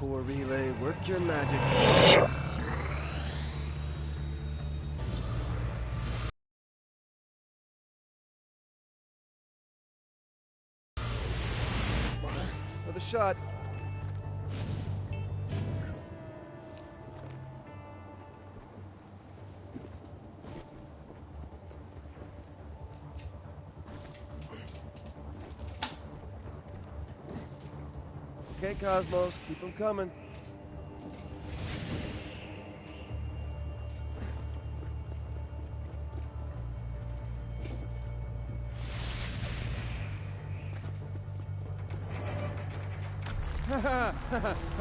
core relay, work your magic. Another shot. Okay, Cosmos, keep them coming.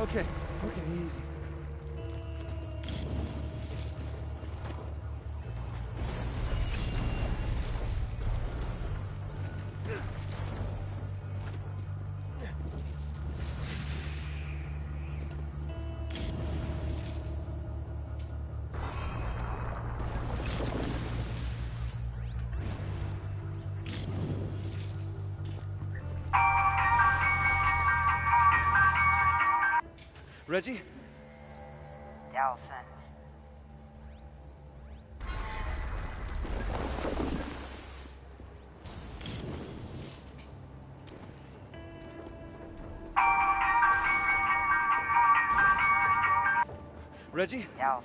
Okay, easy. Reggie? Delsin. Reggie? Delsin.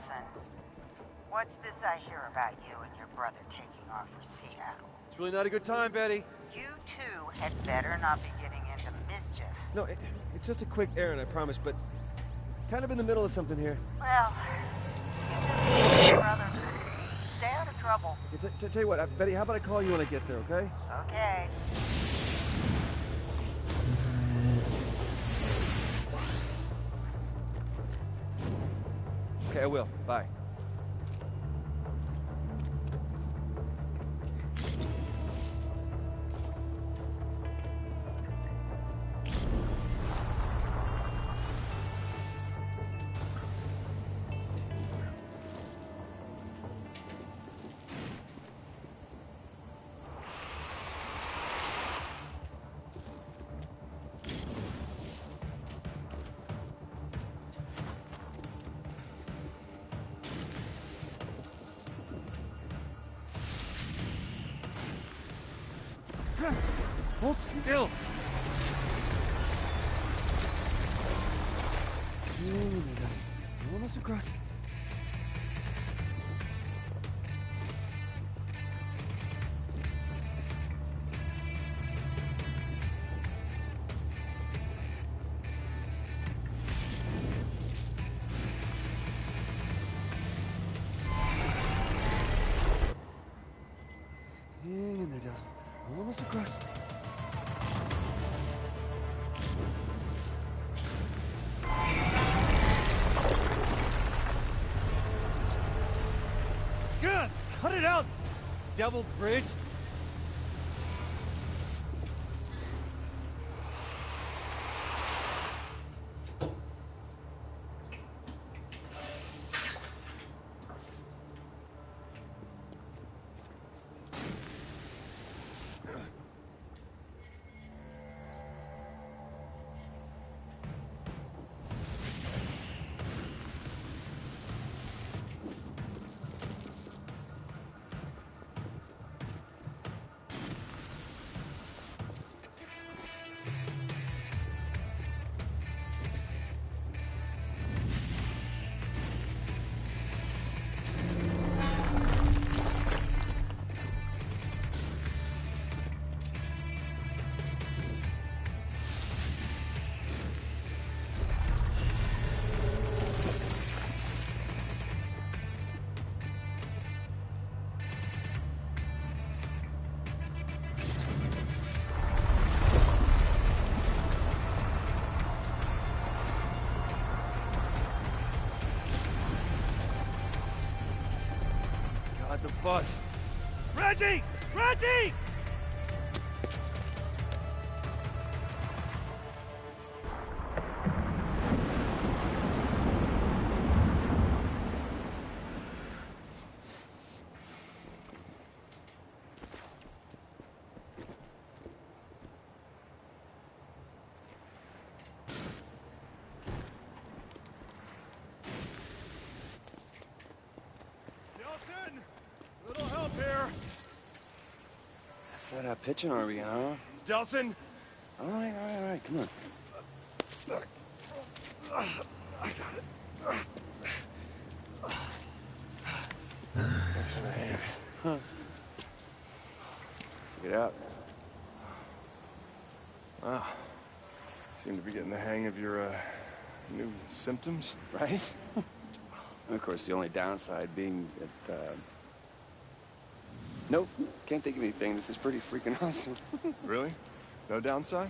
What's this I hear about you and your brother taking off for Seattle? It's really not a good time, Betty. You two had better not be getting into mischief. No, it's just a quick errand, I promise, but kind of in the middle of something here. Well, keep your brother. Stay out of trouble. Okay, tell you what, Betty, how about I call you when I get there, okay? Okay. Okay, I will. Bye. Hold still! We're almost across. Hang in there, Delsin. We're almost across. Good! Cut it out, Devil Bridge! The bus. Reggie! Reggie! Set up pitching arm again, huh? Delsin! All right, come on. I got it. That's for the hand. Huh. Check it out. Wow. Seem to be getting the hang of your, new symptoms. Right? And of course, the only downside being that, nope, can't think of anything. This is pretty freaking awesome. Really? No downside?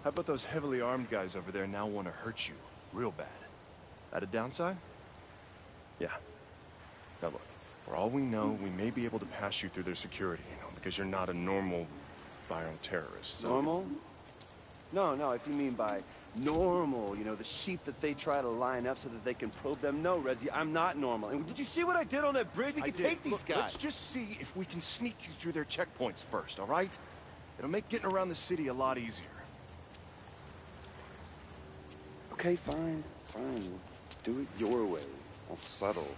How about those heavily armed guys over there now want to hurt you real bad? That a downside? Yeah. Now look, for all we know, we may be able to pass you through their security, because you're not a normal bioterrorist. So... Normal? No, if you mean by normal, the sheep that they try to line up so that they can probe them. No, Reggie, I'm not normal. And did you see what I did on that bridge? We can take these guys. Let's just see if we can sneak you through their checkpoints first, all right? It'll make getting around the city a lot easier. Okay, fine. Do it your way. I'll settle.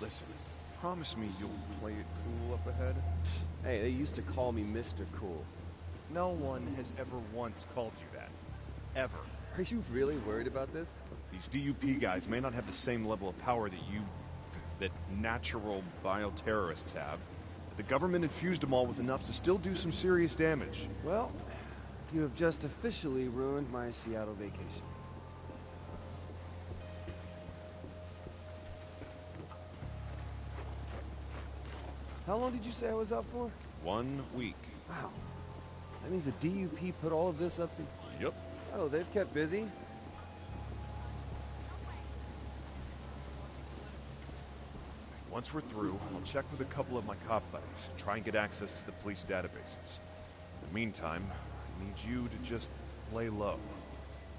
Listen, promise me you'll play it cool up ahead. Hey, they used to call me Mr. Cool. No one has ever once called you that. Ever. Are you really worried about this? These DUP guys may not have the same level of power that natural bioterrorists have. But the government infused them all with enough to still do some serious damage. Well, you have just officially ruined my Seattle vacation. How long did you say I was out for? 1 week. Wow. That means the DUP put all of this up in... Yep. Oh, they've kept busy? Once we're through, I'll check with a couple of my cop buddies and try and get access to the police databases. In the meantime, I need you to just lay low.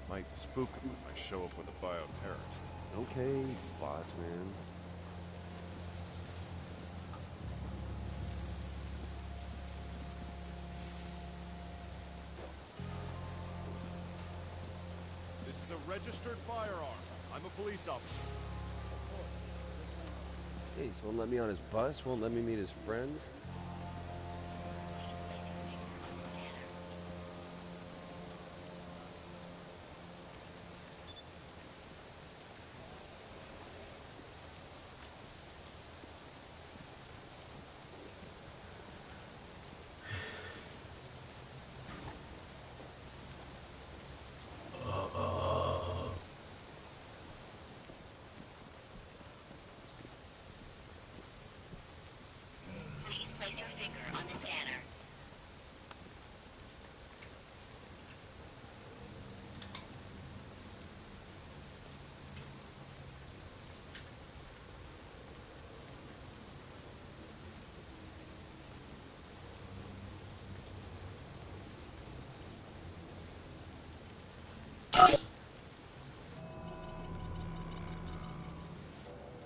Might spook them if I show up with a bioterrorist. Okay, boss man. This is a registered firearm. I'm a police officer. Ace won't let me on his bus, won't let me meet his friends. Place your finger on the scanner.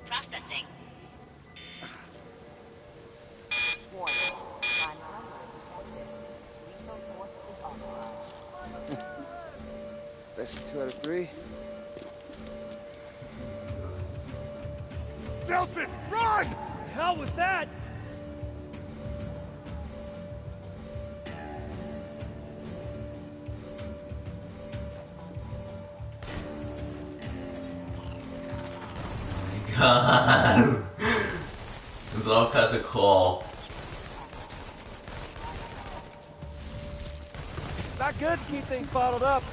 Processing. Best 2 out of 3. Delsin, run! Hell with that! God. There's all kinds of cool. Not good to keep things bottled up.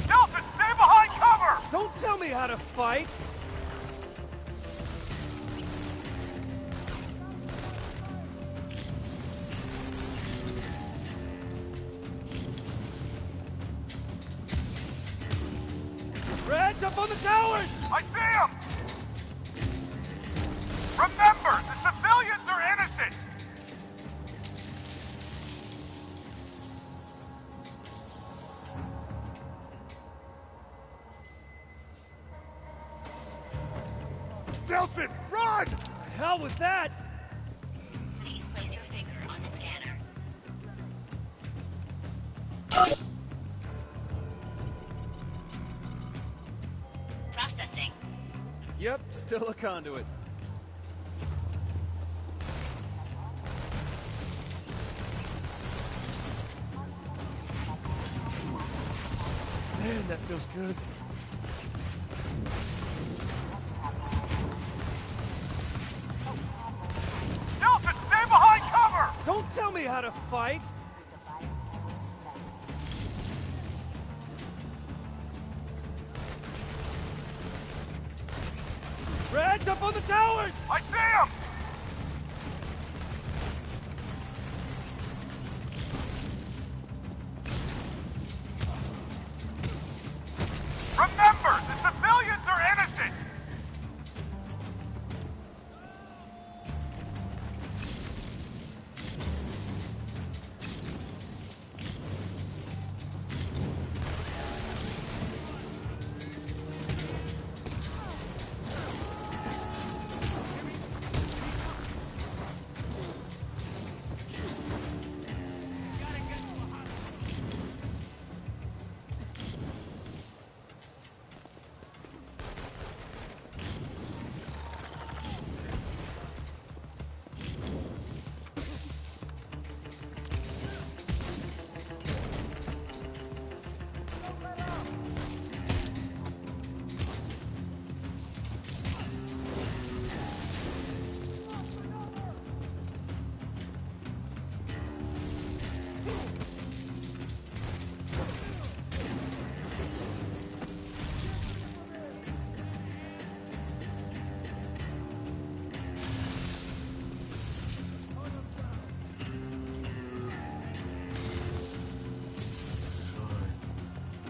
Delsin, stay behind cover! Don't tell me how to fight! Reds up on the towers! I see him! Remember, the civilians are innocent! Delsin, run! Hell with that! Please place your finger on the scanner. Processing. Yep, still a conduit. Man, that feels good. Nelson, stay behind cover! Don't tell me how to fight! Reds, up on the towers! I see him! Remember, the civilians are innocent!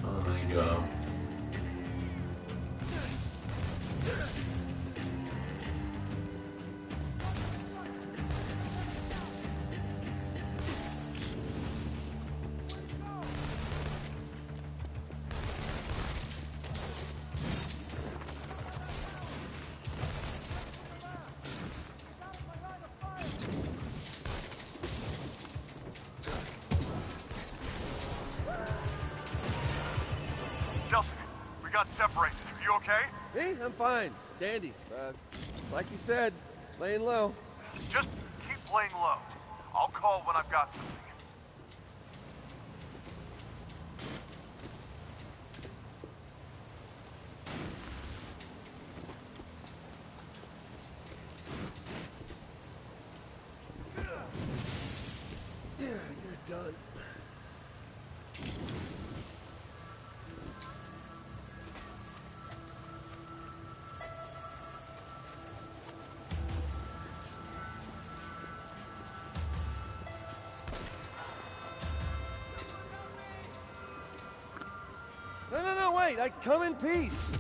Oh my god. Nelson, we got separated. Are you okay? Me? I'm fine. Dandy. Like you said, laying low. Just keep playing low. I'll call when I've got something. Yeah, you're done. No, wait, I come in peace.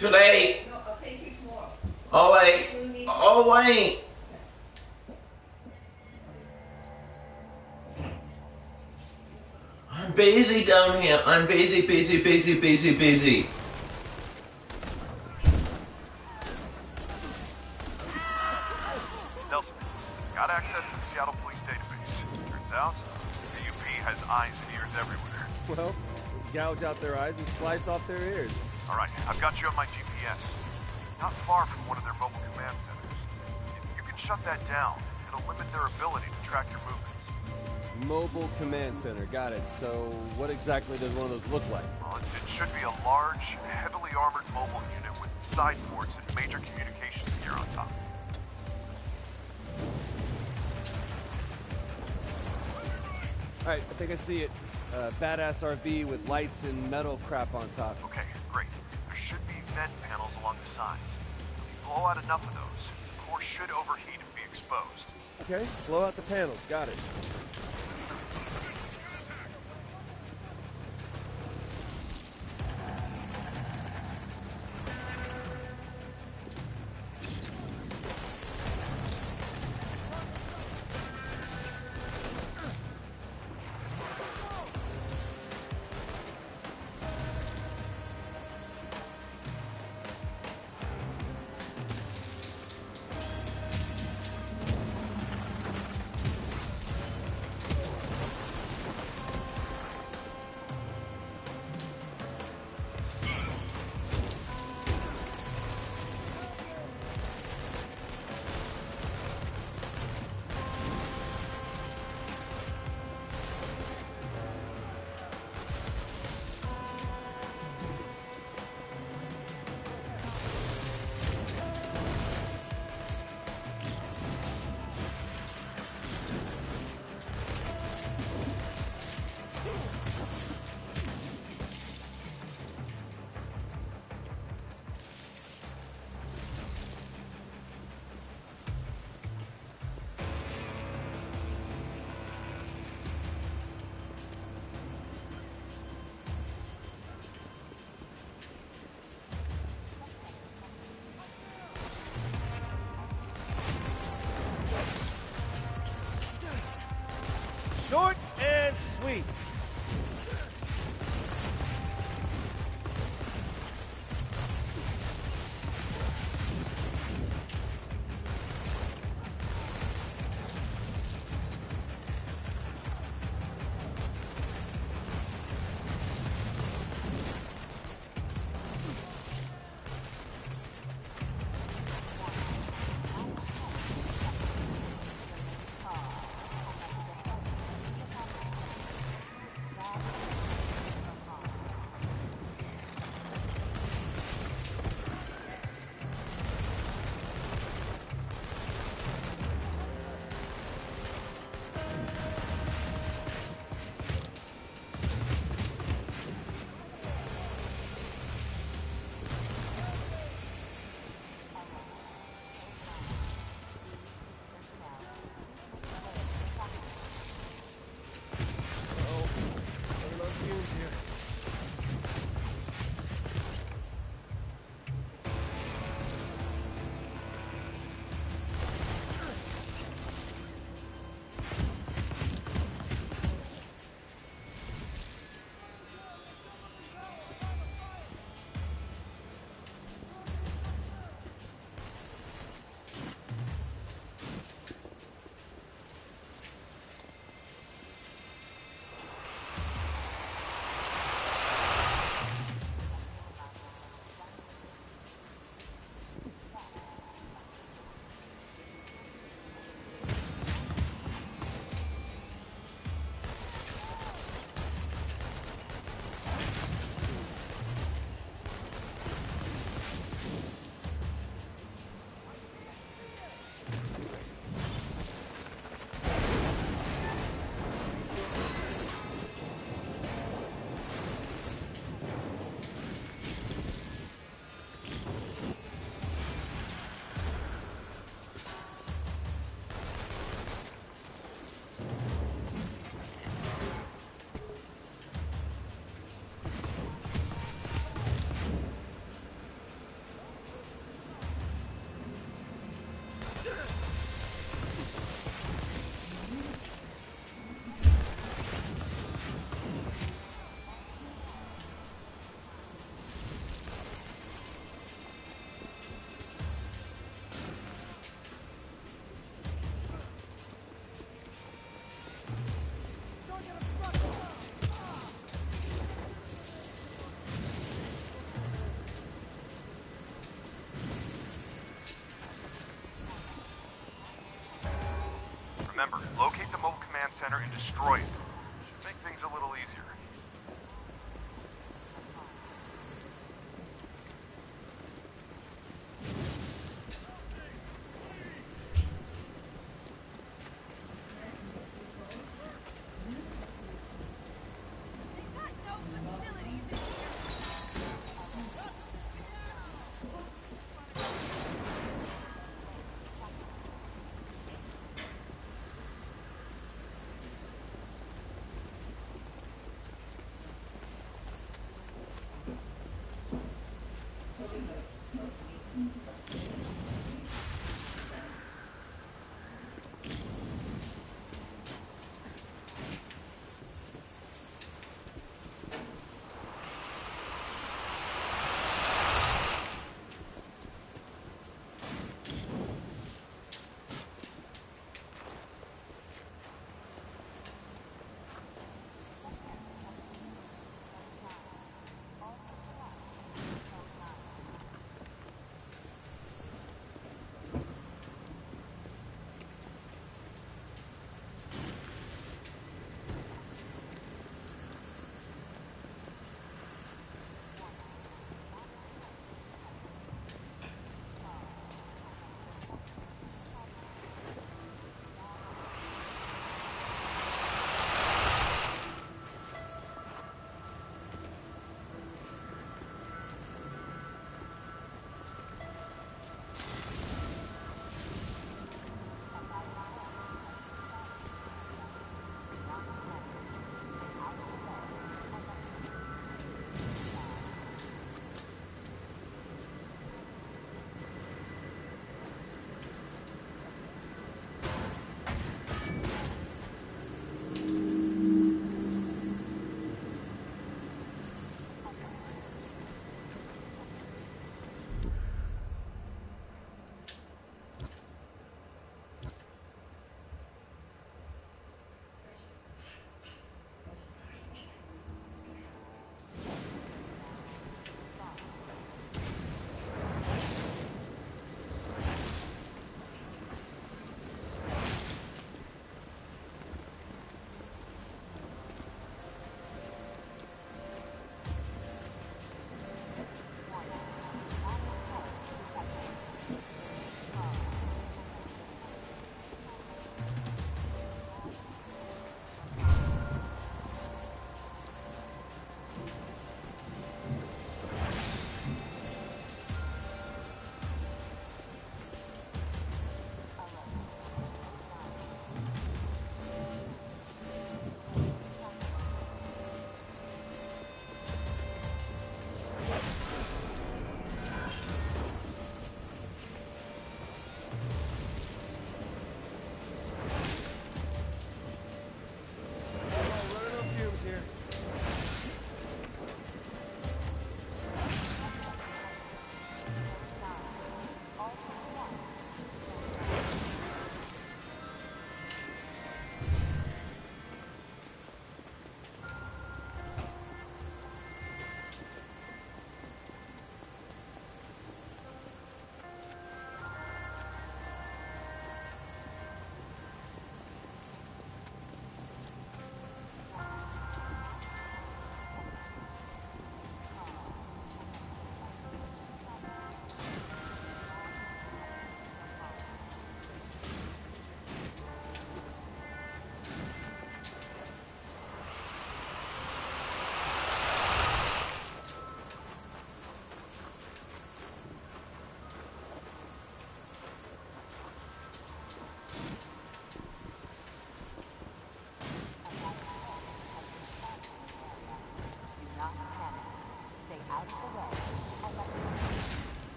Too late. No, I'll take you tomorrow. Oh wait. Oh wait. I'm busy down here. I'm busy. Nelson, got access to the Seattle Police database. Turns out, the UP has eyes and ears everywhere. Well, let's gouge out their eyes and slice off their ears. All right, I've got you on my GPS. Not far from one of their mobile command centers. If you can shut that down, it'll limit their ability to track your movements. Mobile command center, got it. So what exactly does one of those look like? Well, it should be a large, heavily armored mobile unit with side ports and major communications gear on top. All right, I think I see it. Badass RV with lights and metal crap on top. Okay, great. There should be vent panels along the sides. If you blow out enough of those, the core should overheat and be exposed. Okay, blow out the panels, got it. Remember, locate the mobile command center and destroy it. Should make things a little easier.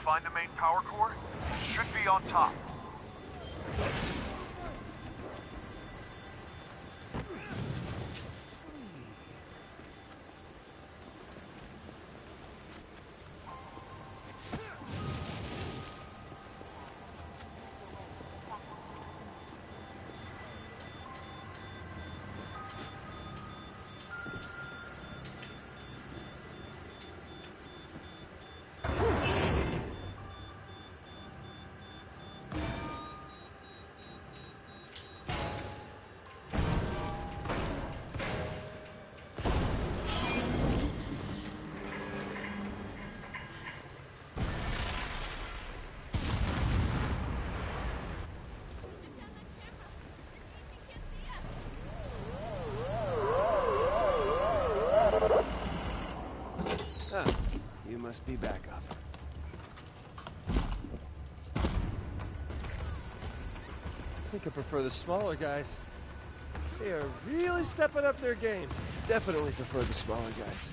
Find the main power core? Should be on top. must be backup. I think I prefer the smaller guys. They are really stepping up their game. Definitely prefer the smaller guys.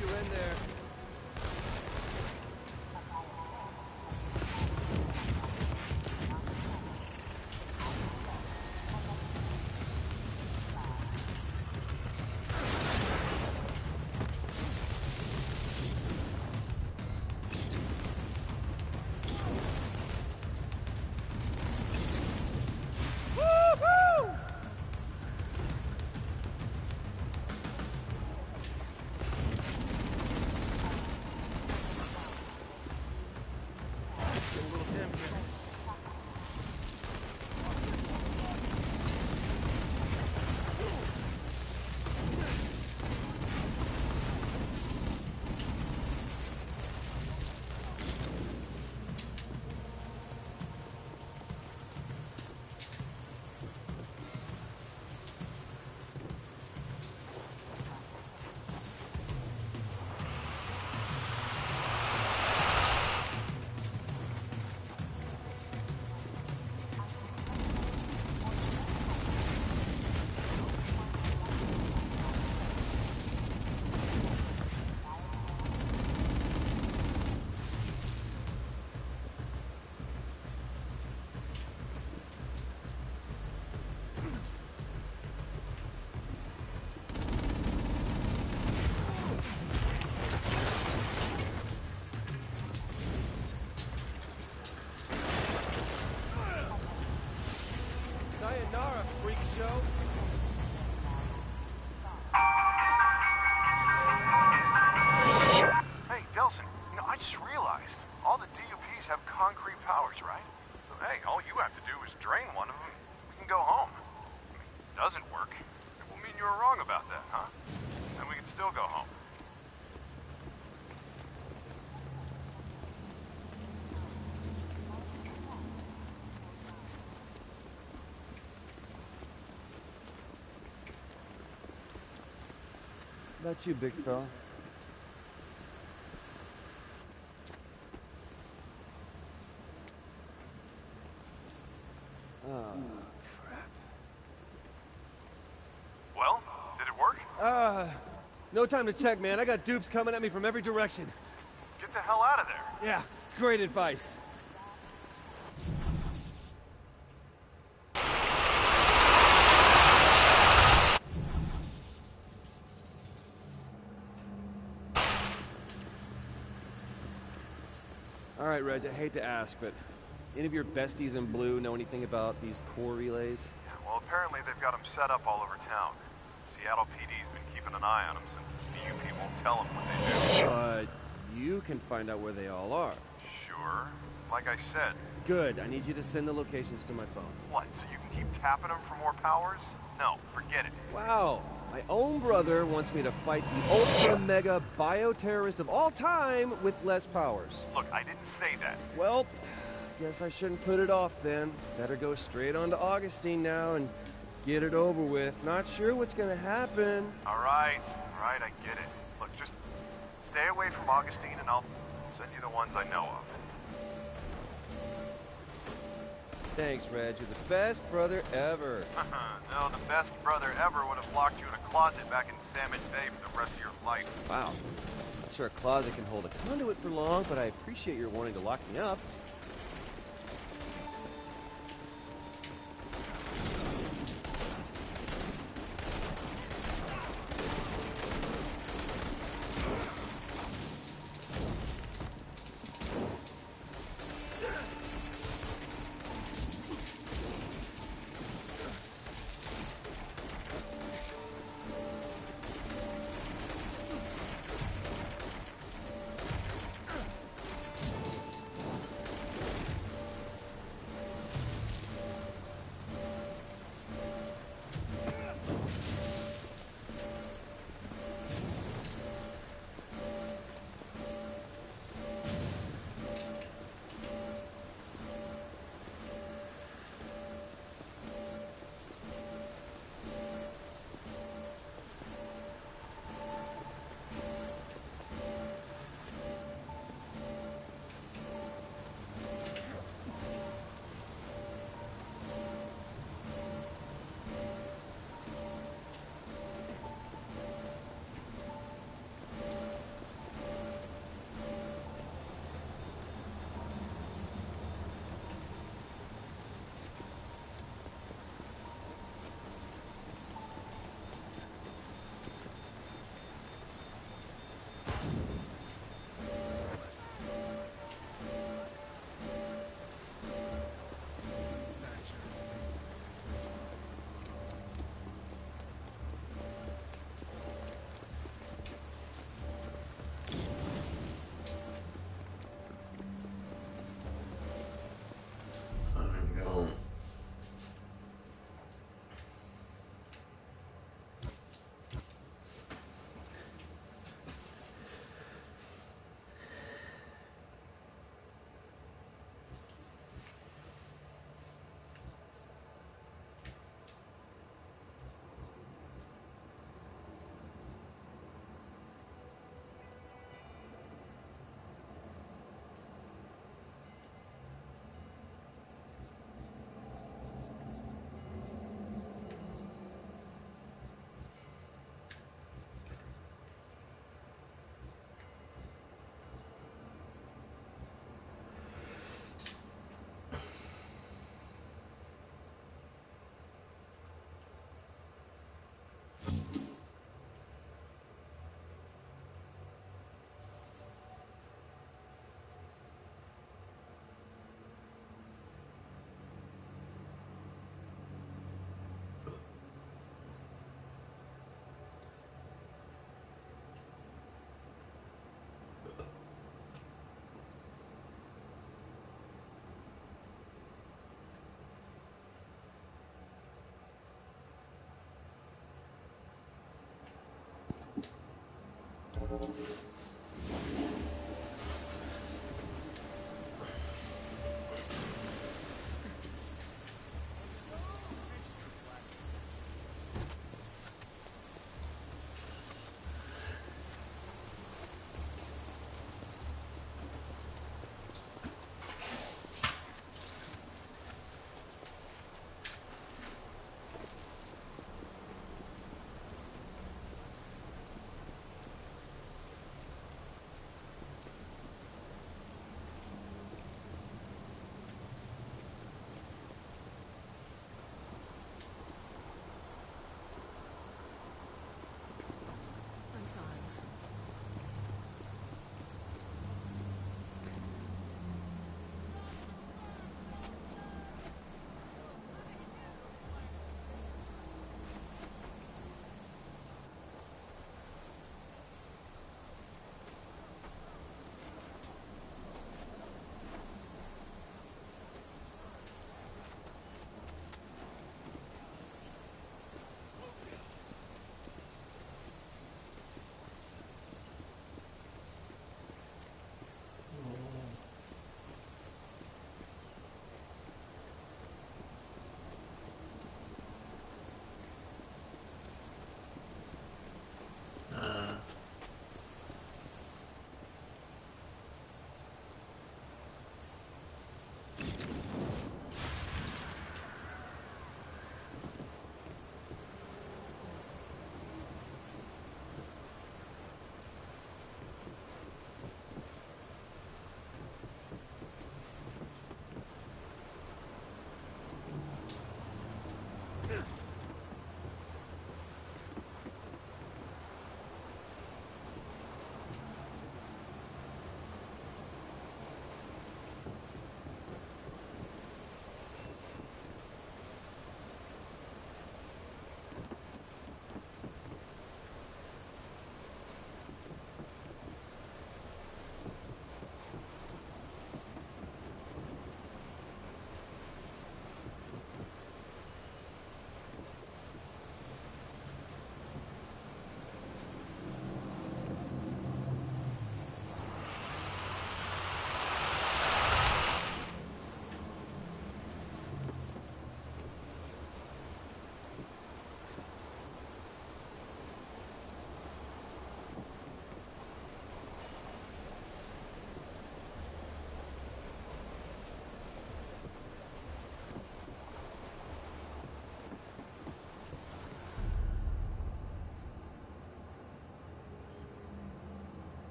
You're in there. Sayonara, freak show. Hey, Delsin, I just realized all the DUPs have concrete powers, right? So, hey, all you have to do is drain one of them. We can go home. I mean, it doesn't work. It will mean you were wrong about that, huh? And we can still go home. About you, big fella. Oh, crap. Well, did it work? No time to check, man. I got dupes coming at me from every direction. Get the hell out of there. Yeah, great advice. Reg, I hate to ask, but any of your besties in blue know anything about these core relays? Yeah, well, apparently they've got them set up all over town. Seattle PD's been keeping an eye on them since the DUP won't tell them what they do. You can find out where they all are. Sure. Like I said. Good. I need you to send the locations to my phone. What, so you can keep tapping them for more powers? No, forget it. Wow. My own brother wants me to fight the ultra mega bioterrorist of all time with less powers. Look, I didn't say that. Well, guess I shouldn't put it off then. Better go straight on to Augustine now and get it over with. Not sure what's gonna happen. All right, I get it. Look, just stay away from Augustine and I'll send you the ones I know of. Thanks, Reg. You're the best brother ever. No, the best brother ever would have locked you in a closet back in Salmon Bay for the rest of your life. Wow. Not sure a closet can hold a conduit for long, but I appreciate your wanting to lock me up.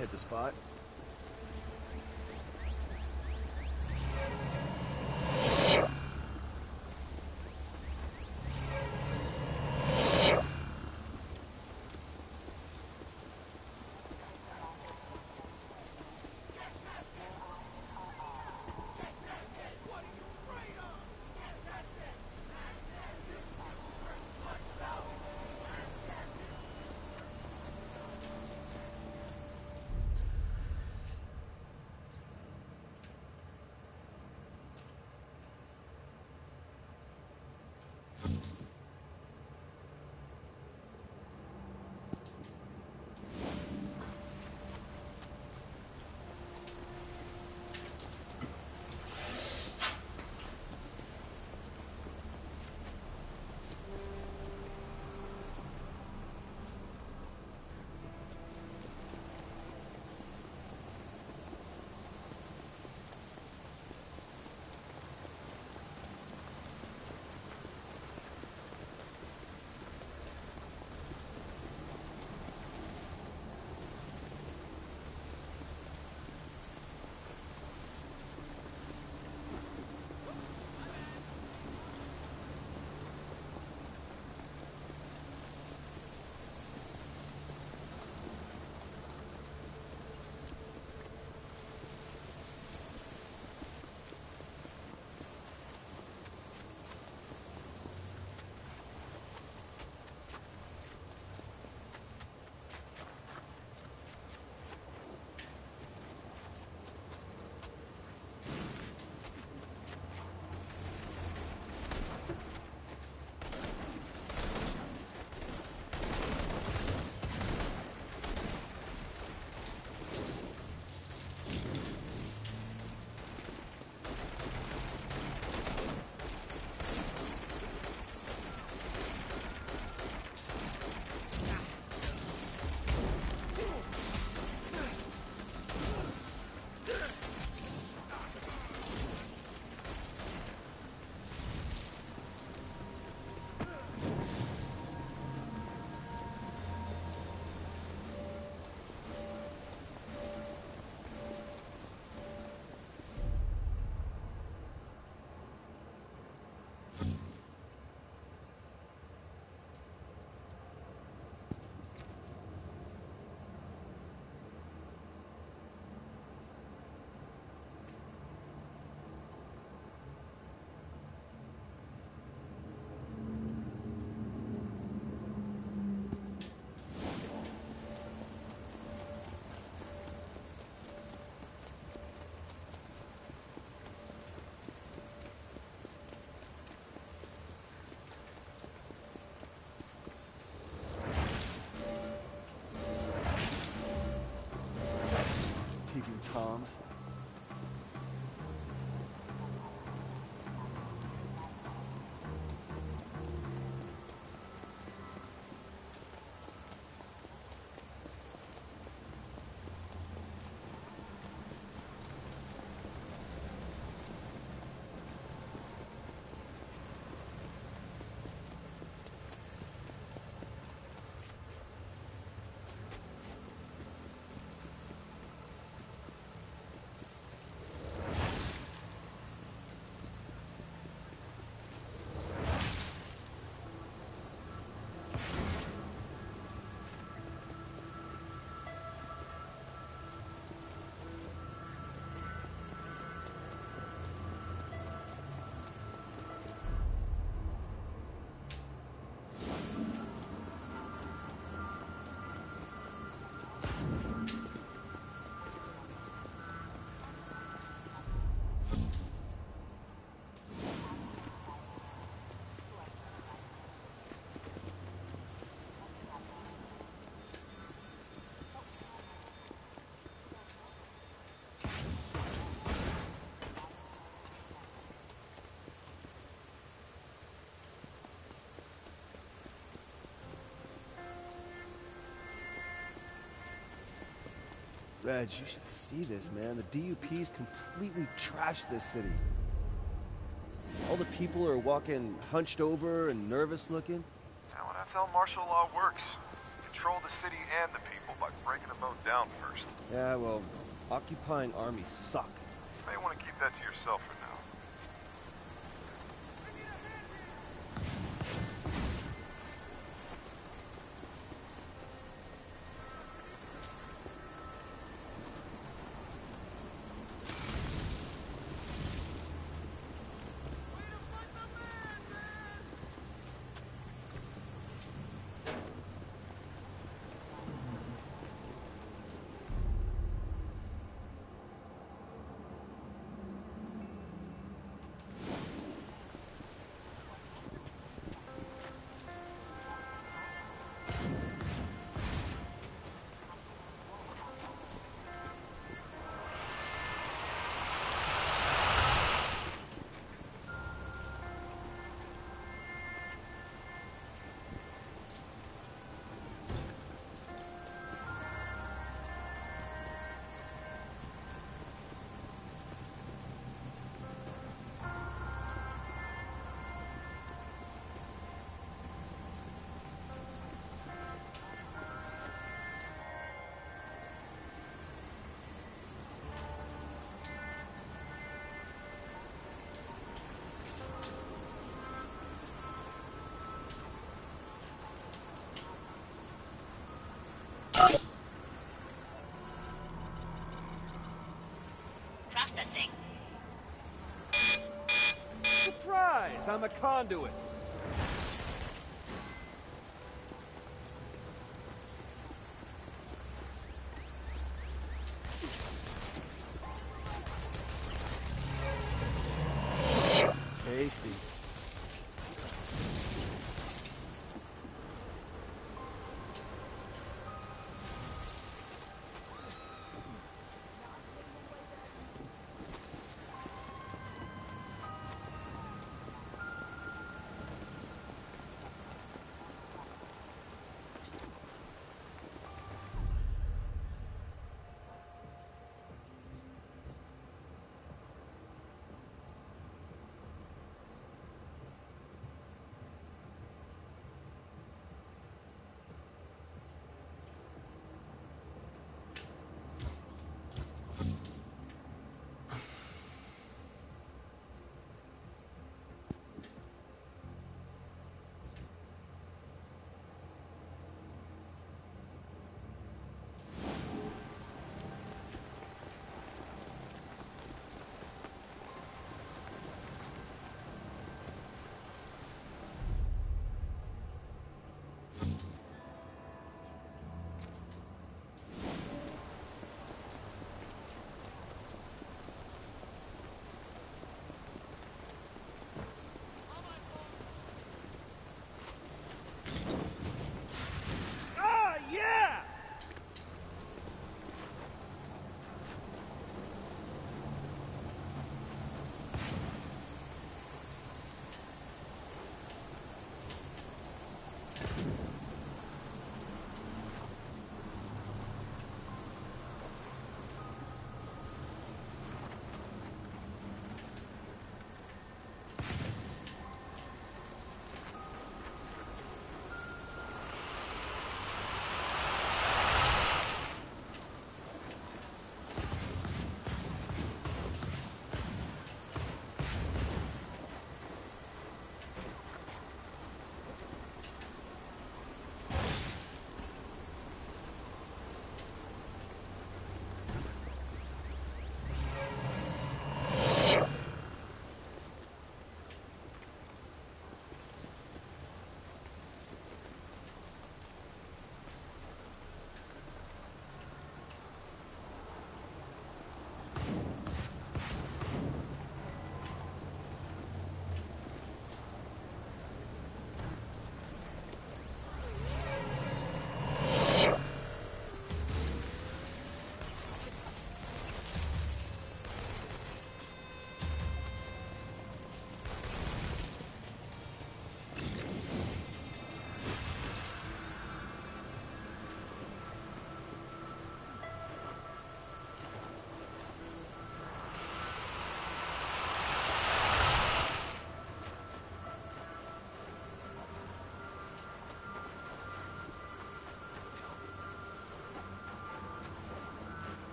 hit the spot. Peeping Toms. Reg, you should see this, man. The DUP's completely trashed this city. All the people are walking hunched over and nervous looking. Now, that's how martial law works. You control the city and the people by breaking the boat down first. Yeah, well, occupying armies suck. You may want to keep that to yourself for now. Processing. Surprise! I'm a conduit. Tasty.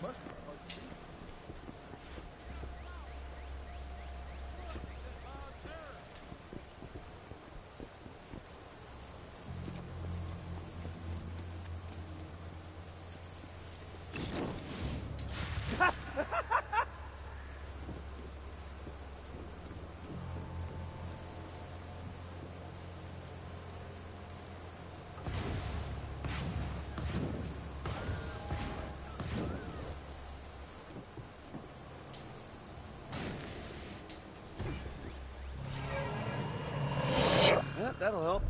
must be hard to beat. Yeah, that'll help.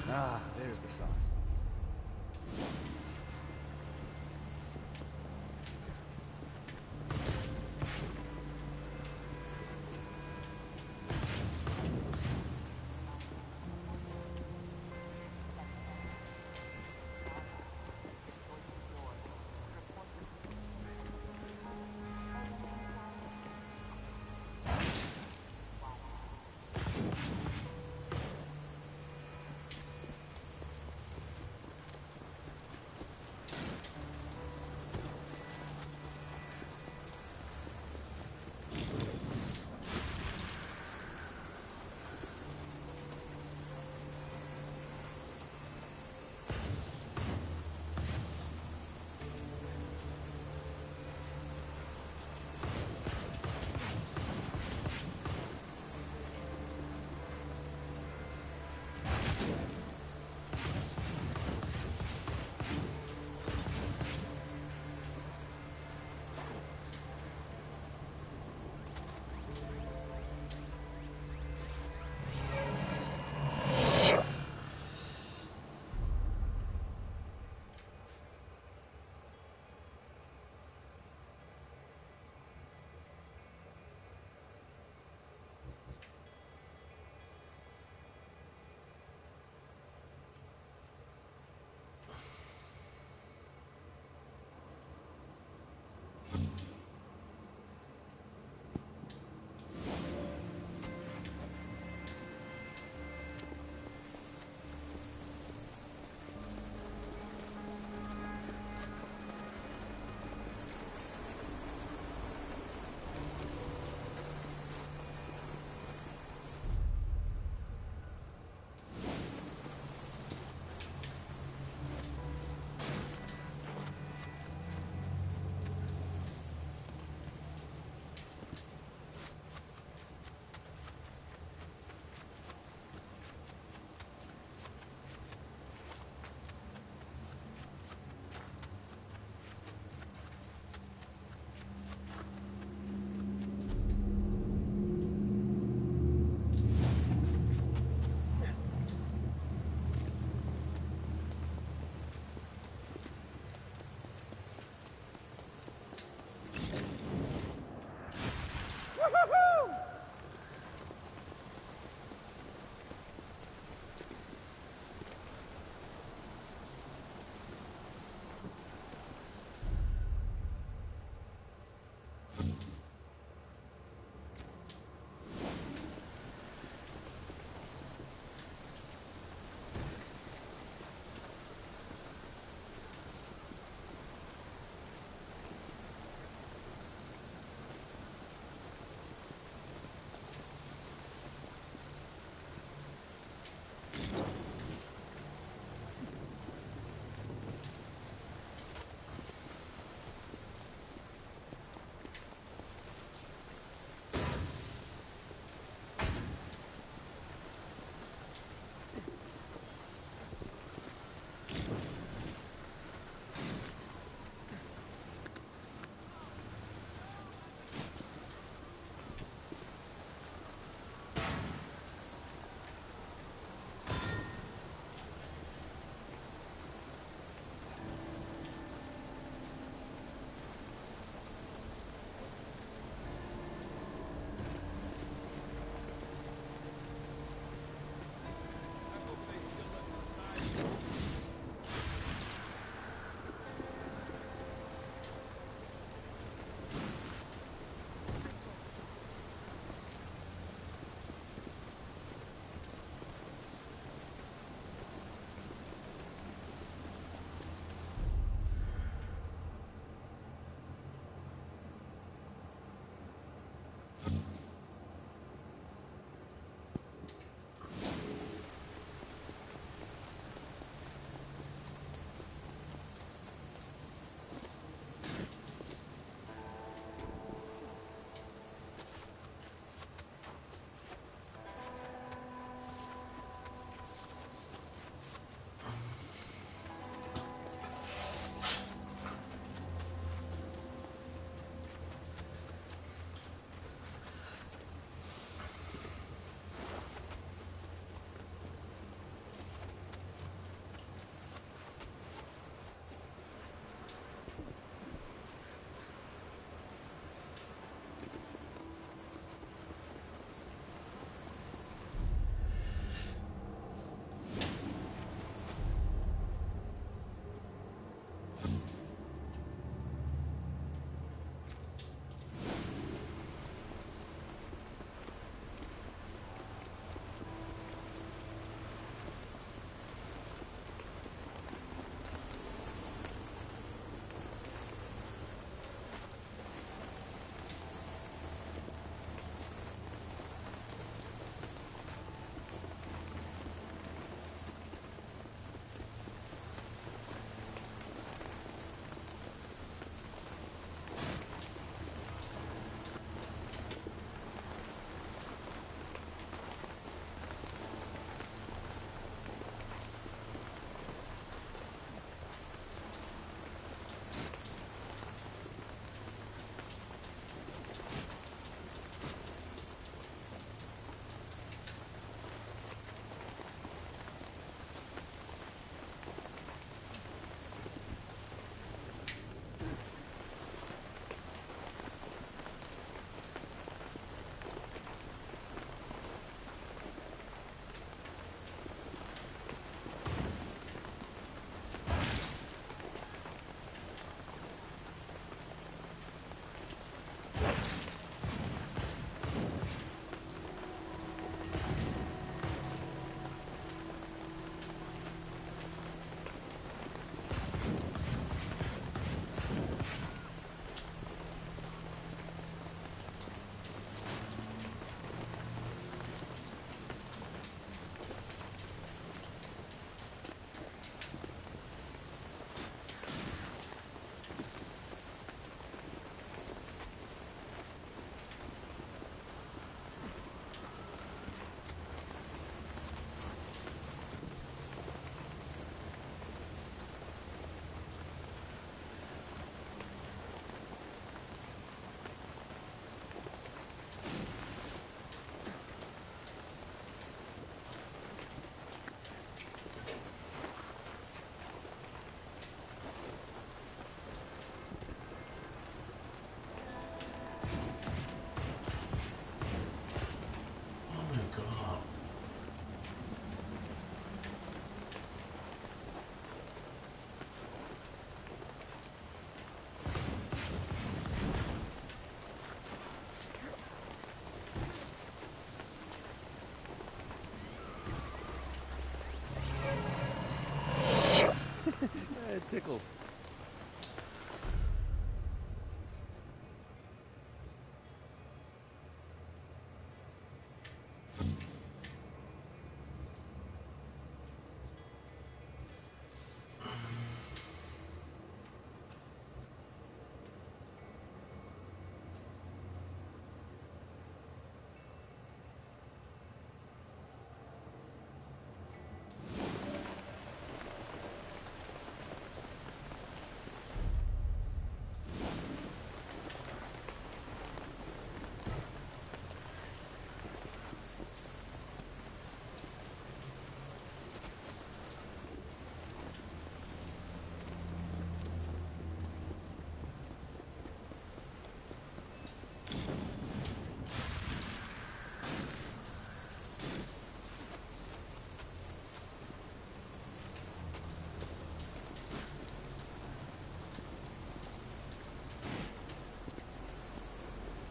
Ah, there's the sauce.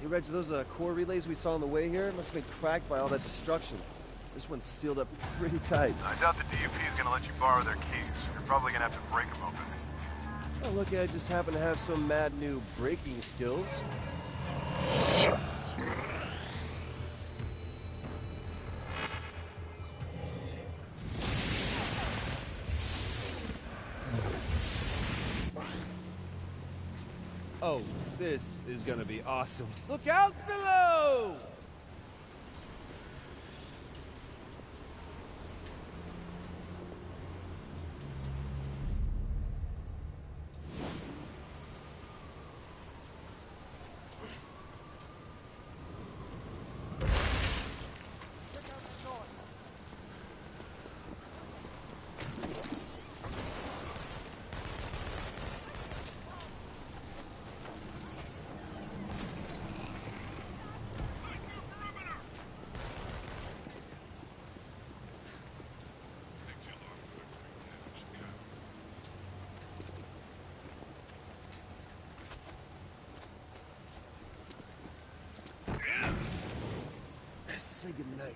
Hey, Reg, those core relays we saw on the way here must have been cracked by all that destruction. This one's sealed up pretty tight. I doubt the DUP is gonna let you borrow their keys. You're probably gonna have to break them open. Oh, look, I just happen to have some mad new braking skills. Oh, this is gonna be awesome. Look out below! Say goodnight.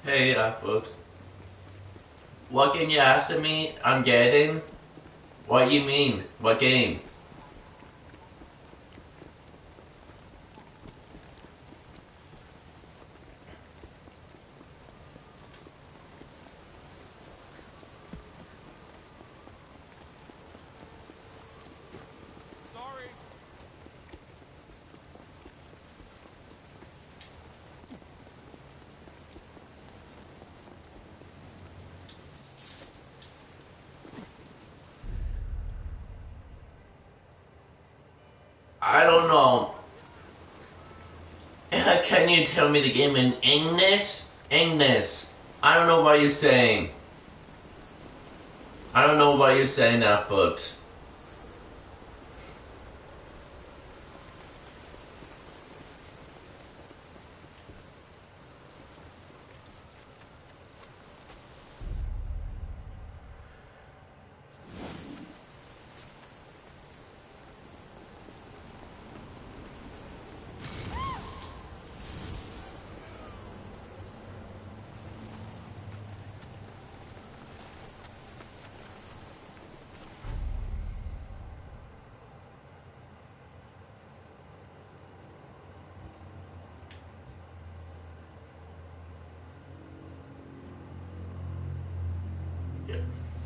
Hey, folks. What game you asking me? I'm getting? What you mean? What game? I don't know. Can you tell me the game in English? English. I don't know what you're saying. I don't know what you're saying now, folks.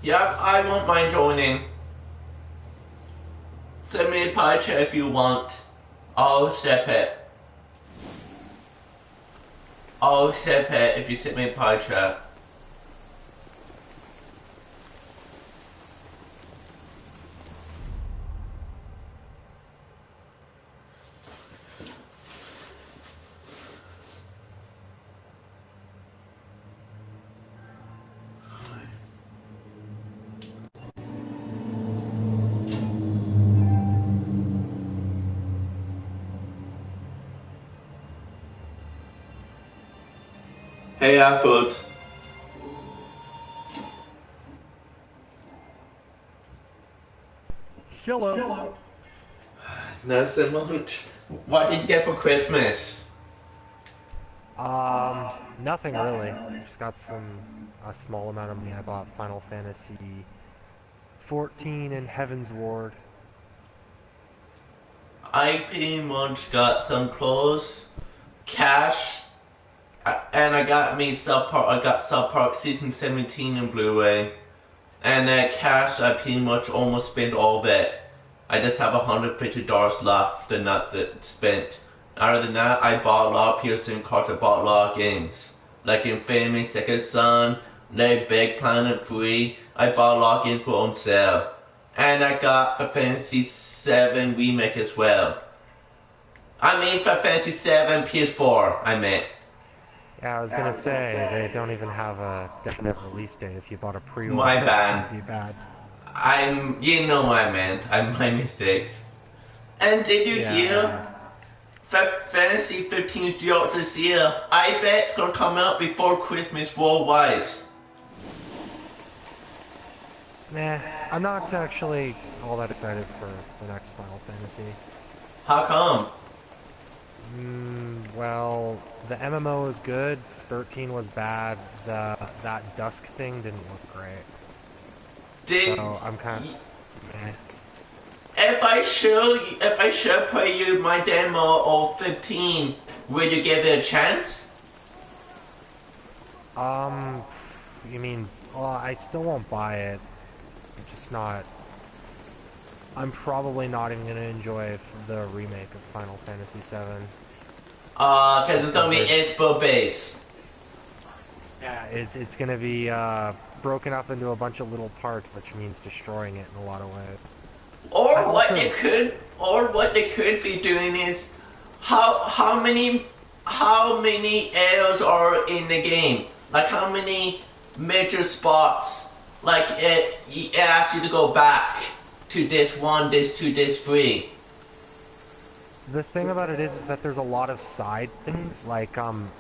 Yeah, I won't mind joining. Send me a pie chat if you want. I'll accept it. I'll accept it if you send me a pie chat. Hey, folks. Hello. Not so much. What did you get for Christmas? Nothing really. Just got a small amount of money. I bought Final Fantasy 14 and Heaven's Ward. I pretty much got some clothes, cash, and I got South Park Season 17 in Blu-ray. And that cash, I pretty much almost spent all of it. I just have $150 left and not spent. Other than that, I bought a lot of PSN cards, I bought a lot of games. Like Infamous, Second Son, like Big Planet 3, I bought a lot of games for on sale. And I got Final Fantasy 7 Remake as well. I mean Final Fantasy 7 PS4, I meant. Yeah, I was gonna say, they don't even have a definite release date. If you bought a pre-order, My bad. it'd be bad. You know what I meant. My mistake. And did you hear? Fantasy 15's due out this year. I bet it's gonna come out before Christmas worldwide. Nah, I'm not actually all that excited for the next Final Fantasy. How come? Well, the MMO is good, 13 was bad, that Dusk thing didn't look great. So I'm kind of meh. If I show play you my demo of 15, would you give it a chance? You mean, well, I still won't buy it. I'm just not. I'm probably not even gonna enjoy the remake of Final Fantasy VII. Cause it's gonna be Expo base. Yeah, it's gonna be broken up into a bunch of little parts, which means destroying it in a lot of ways. Or what they could be doing is how many areas are in the game? Like how many major spots? Like it asks you to go back to disc 1, disc 2, disc 3. The thing about it is that there's a lot of side things, like,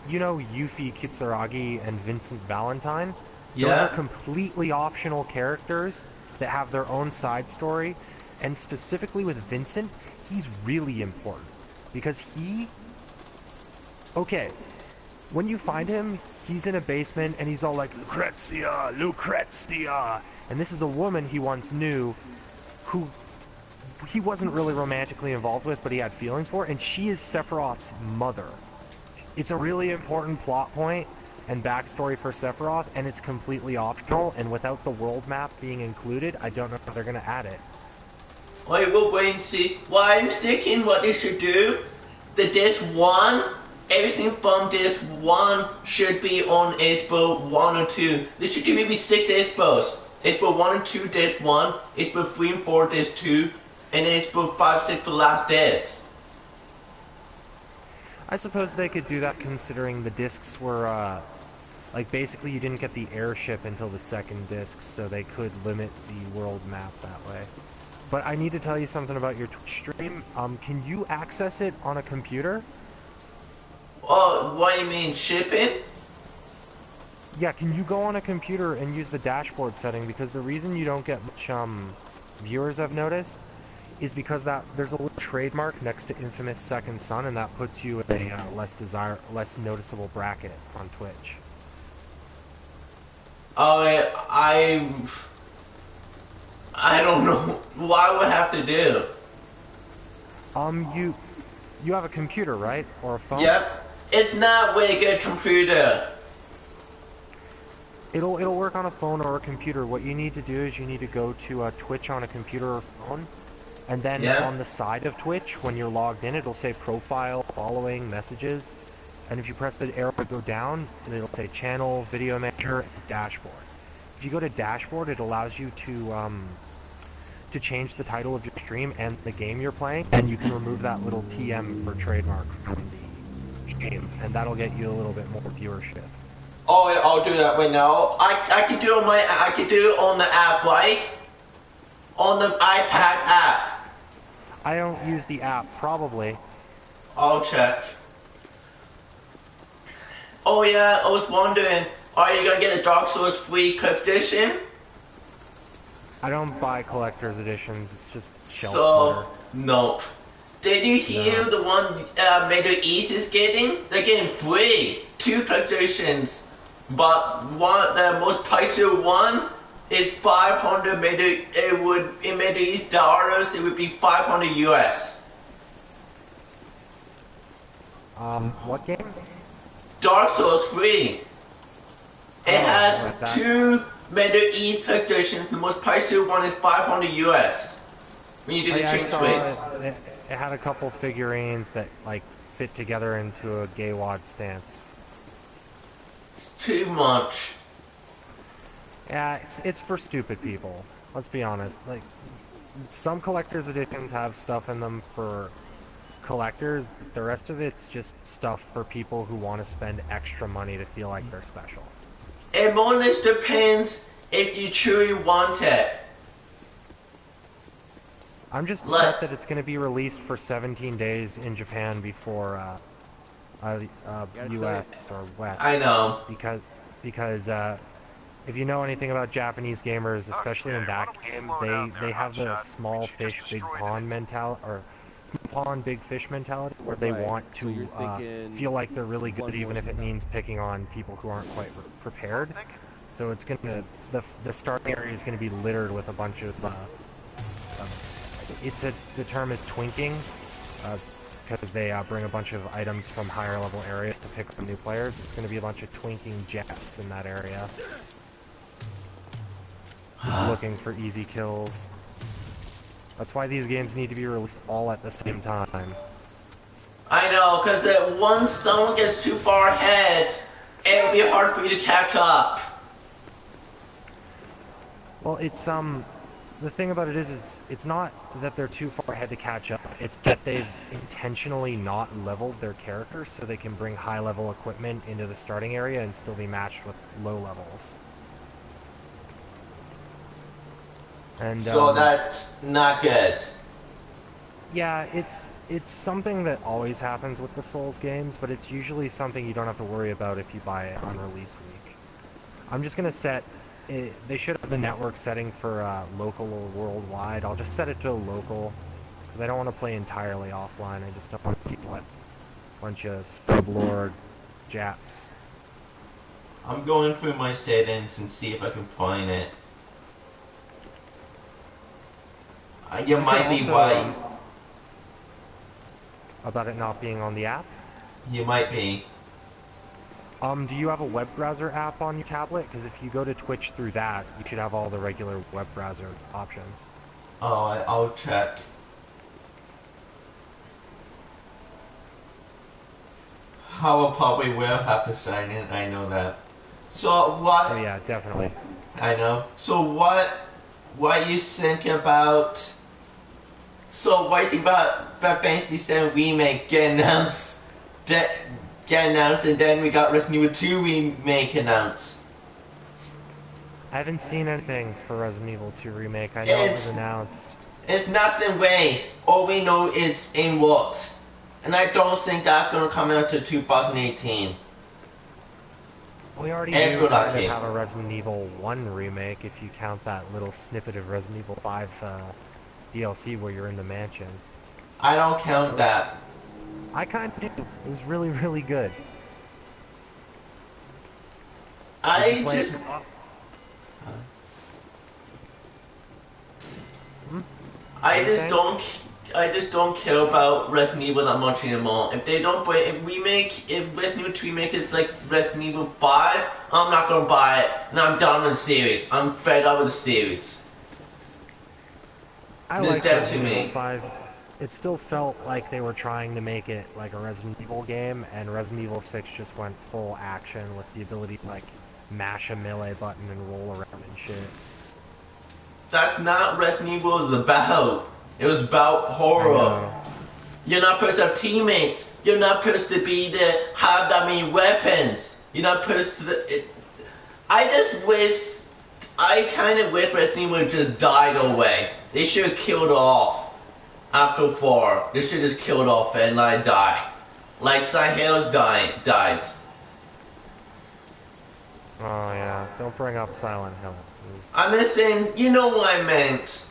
you know Yuffie Kitsuragi and Vincent Valentine? Yeah. Those are completely optional characters that have their own side story, and specifically with Vincent, he's really important. Because okay, when you find him, he's in a basement and he's all like, Lucrezia, Lucrezia! And this is a woman he once knew who he wasn't really romantically involved with, but he had feelings for, and she is Sephiroth's mother. It's a really important plot point and backstory for Sephiroth, and it's completely optional, and without the world map being included, I don't know if they're going to add it. Wait, we'll wait and see. Well, I'm thinking what they should do, the disc 1, everything from disc 1 should be on Expo 1 or 2. They should do maybe 6 Expos. Expo 1 and 2, disc 1, Expo 3 and 4, disc 2, and Expo 5, 6 for the last disc. I suppose they could do that considering the discs were, like basically you didn't get the airship until the second disc, so they could limit the world map that way. But I need to tell you something about your Twitch stream. Can you access it on a computer? Oh, what do you mean, shipping? Yeah, can you go on a computer and use the dashboard setting? Because the reason you don't get much, viewers I've noticed, is because there's a little trademark next to Infamous Second Son, and that puts you in a less noticeable bracket on Twitch. Oh, I don't know what I would have to do. You have a computer, right? Or a phone? Yep. It's not a very good computer. It'll work on a phone or a computer. What you need to do is you need to go to Twitch on a computer or phone, and then on the side of Twitch, when you're logged in, it'll say profile, following, messages, and if you press the arrow to go down, it'll say channel, video manager, and dashboard. If you go to dashboard, it allows you to change the title of your stream and the game you're playing, and you can remove that little TM for trademark from the stream, and that'll get you a little bit more viewership. Oh, yeah, I'll do that right now. I can do it on the app, right? On the iPad app. I don't use the app, probably. I'll check. Oh yeah, I was wondering, are you gonna get the Dark Souls 3 edition? I don't buy collector's editions, it's just shelf So, nope. Did you hear the one Middle East is getting? They're getting free. 2 editions. But the most pricier one is 500 in Middle East dollars, it would be 500 US. What game? Dark Souls 3. It has 2 Middle East editions, the most pricier one is 500 US. When you do the change rates. It had a couple figurines that like fit together into a gay wad stance. Too much. Yeah, it's for stupid people. Let's be honest. Like, some collector's editions have stuff in them for collectors. The rest of it's just stuff for people who want to spend extra money to feel like they're special. It more or less depends if you truly want it. I'm just upset that it's going to be released for 17 days in Japan before US or West. I know. Because if you know anything about Japanese gamers, especially in that game, they have the small fish, big pond mentality, or small pond, big fish mentality, where they want to feel like they're really good, even if it means picking on people who aren't quite prepared. So it's gonna the starting area is gonna be littered with a bunch of the term is twinking. Because they bring a bunch of items from higher level areas to pick up new players. It's going to be a bunch of twinking Japs in that area. Just looking for easy kills. That's why these games need to be released all at the same time. I know, because once someone gets too far ahead, it'll be hard for you to catch up. Well, it's the thing about it is it's not that they're too far ahead to catch up, it's that they've intentionally not leveled their characters so they can bring high-level equipment into the starting area and still be matched with low levels. And so that's not good. Yeah, it's something that always happens with the Souls games, but it's usually something you don't have to worry about if you buy it on release week. I'm just gonna set they should have the network setting for local or worldwide. I'll just set it to local, because I don't want to play entirely offline. I just don't want to keep with a bunch of sublord Japs. I'm going through my settings and see if I can find it. You might be right. About it not being on the app? You might be. Do you have a web browser app on your tablet? Because if you go to Twitch through that, you should have all the regular web browser options. Oh, I'll check. I probably will have to sign in, I know that. So what... Oh yeah, definitely. I know. So what you think about... So what do you think about Final Fantasy VII Remake getting announced? And then we got Resident Evil 2 Remake announced. I haven't seen anything for Resident Evil 2 Remake. I know it was announced. It's nothing way. All we know it's in works. And I don't think that's going to come out to 2018. We already knew we have a Resident Evil 1 remake if you count that little snippet of Resident Evil 5 DLC where you're in the mansion. I don't count that. I kind of do. It was really, really good. I just... I just don't don't care about Resident Evil that much anymore. If Resident Evil 2 remake is like Resident Evil 5, I'm not gonna buy it, and I'm done with the series. I'm fed up with the series. I It's like dead Resident to Evil me. 5. It still felt like they were trying to make it like a Resident Evil game, and Resident Evil 6 just went full action with the ability to like mash a melee button and roll around and shit. That's not what Resident Evil was about. It was about I horror. know. You're not supposed to have teammates. You're not supposed to be have that many weapons. You're not supposed to. I kind of wish Resident Evil just died away. They should have killed off after 4. They should have just killed off and let it die. Like Silent Hill's died. Oh yeah, don't bring up Silent Hill. I'm just saying, you know what I meant.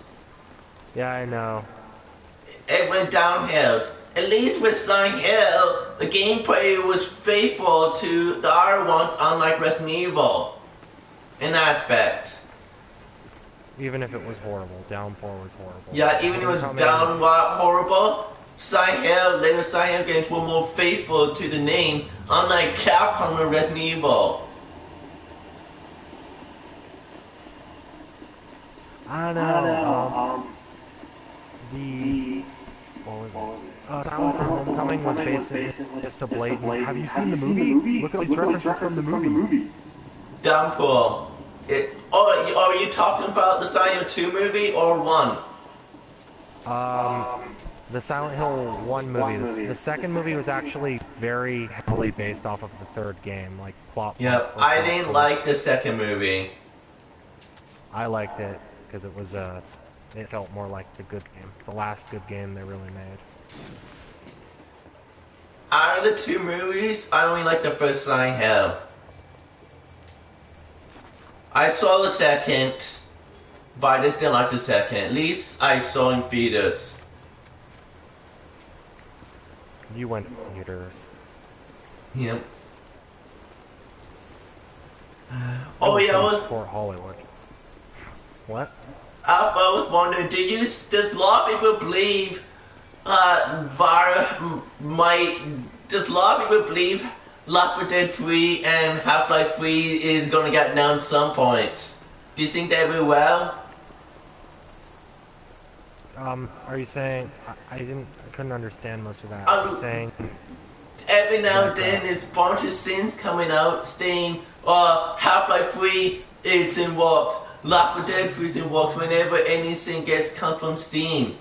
Yeah, I know. It went downhill. At least with Silent Hill, the gameplay was faithful to the other ones, unlike Resident Evil. In that aspect. Even if it was horrible, Downpour was horrible. Yeah, even if it was downright horrible, later Silent Hill games were more faithful to the name, unlike Capcom and Resident Evil. I know. What was it? Silent Hill Homecoming was basically just a blatant. Have you seen the movie? Look at these references from the movie. Downpour. Are you talking about the Silent Hill 2 movie or 1? The Silent Hill 1 movie. The second movie was actually very heavily based off of the third game, like plot. Yeah, I didn't like the second movie. I liked it because it felt more like the good game, the last good game they really made. Out of the 2 movies, I only like the first Silent Hill. I saw the second, but I just didn't like the second. At least I saw in theaters. You went to theaters. Yep. Oh yeah, Fort Hollywood. What? I was wondering, does a lot of people believe, does a lot of people believe Left 4 Dead 3 and Half-Life 3 is gonna get announced at some point? Do you think they will well? Are you saying, I couldn't understand most of that. Are you saying? Every now and then there's a bunch of scenes coming out saying, Half-Life 3, it's in works. Left 4 Dead 3 is in works whenever anything comes from Steam.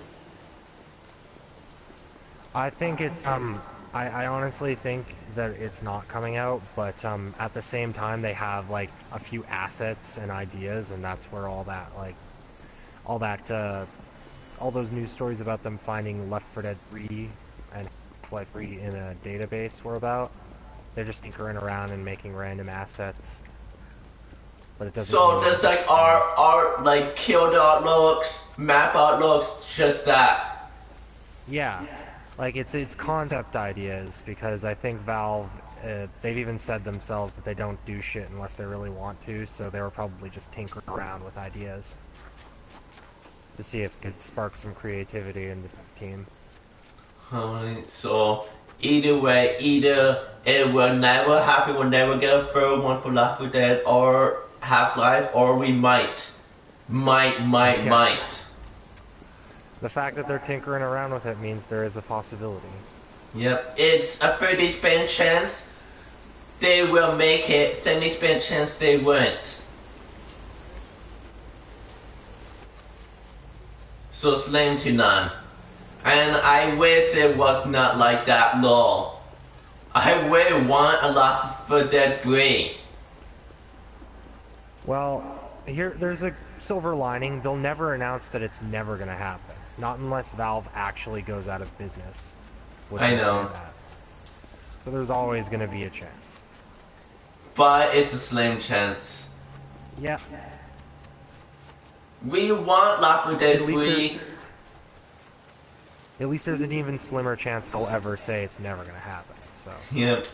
I think it's, I honestly think that it's not coming out, but at the same time they have like a few assets and ideas, and that's where all those news stories about them finding Left 4 Dead 3 and Half-Life 3 in a database were about. They're just tinkering around and making random assets. But it doesn't. So just like art, like killed art looks, map art looks, just that. Yeah. Like, it's concept ideas, because I think Valve, they've even said themselves that they don't do shit unless they really want to, so they were probably just tinkering around with ideas to see if it could spark some creativity in the team. Alright, so either way, either it will never happen, we'll never get a third one for Left 4 Dead or Half-Life, or we might. The fact that they're tinkering around with it means there is a possibility. Yep, it's a 30% chance they will make it, 70% chance they won't. So slim to none. And I wish it was not like that, lol. I really want a Left 4 Dead 3. Well, there's a silver lining. They'll never announce that it's never gonna happen. Not unless Valve actually goes out of business. I know. That. So there's always gonna be a chance. But it's a slim chance. Yeah. We want Left 4 Dead 3. At least there's an even slimmer chance they'll ever say it's never gonna happen, so. Yep.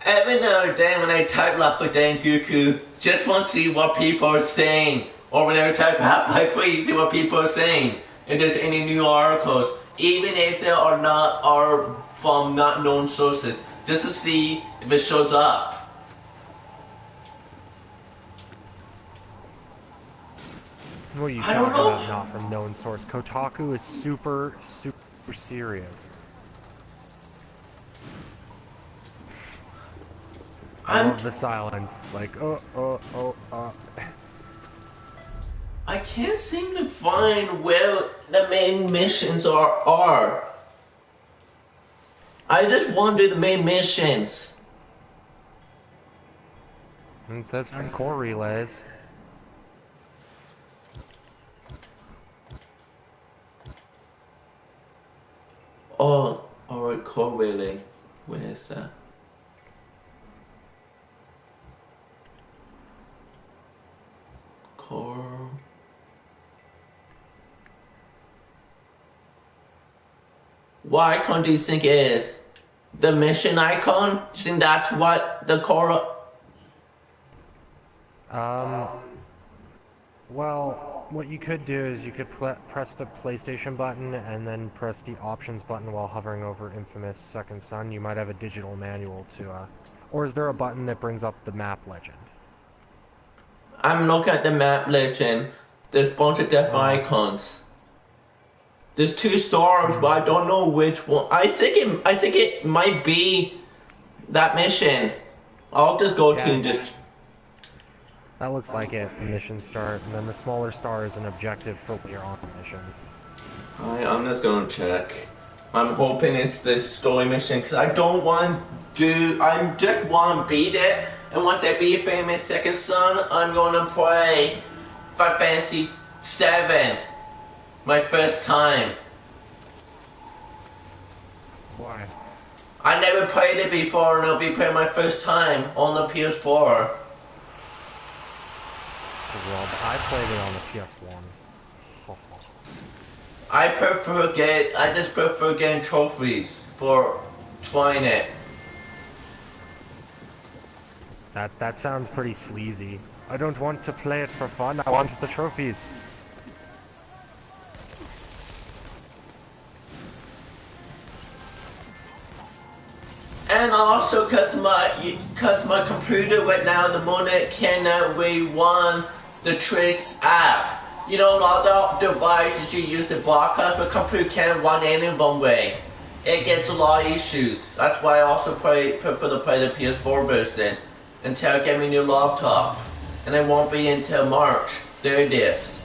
Every now and then when I type Left 4 Dead Goku, just want to see what people are saying. Or whenever I type Half-Life 3, see what people are saying. if there's any new articles, even if they are from not known sources, just to see if it shows up. What are you I don't talking know. about? Not from known source. Kotaku is super serious. I love the silence. Like, I can't seem to find where the main missions are. I just want to do the main missions. It says from core relays. Oh, alright, core relay. Where is that? Core. What icon do you think it is? The mission icon? Do you think that's what the core... Well, what you could do is you could press the PlayStation button and then press the options button while hovering over Infamous Second Son. You might have a digital manual to, or is there a button that brings up the map legend? I'm looking at the map legend. There's a bunch of different icons. There's 2 stars, but I don't know which one. I think it might be that mission. I'll just go to and just... That looks like it, the mission start, and then the smaller star is an objective for when you're on the mission. I'm just gonna check. I'm hoping it's this story mission, because I don't want to I just want to beat it, and once I beat Famous Second Son, I'm gonna play Final Fantasy VII. My first time. Why? I never played it before, and I'll be playing my first time on the PS4. Well, I played it on the PS1. I just prefer getting trophies for trying it. That sounds pretty sleazy. I don't want to play it for fun, I want the trophies. And also, cause my computer right now in the morning cannot rerun the Tricks app. You know, a lot of the devices you use to broadcast, but computer can't run any one way. It gets a lot of issues. That's why I also prefer to play the PS4 version until I get my new laptop. And it won't be until March. There it is.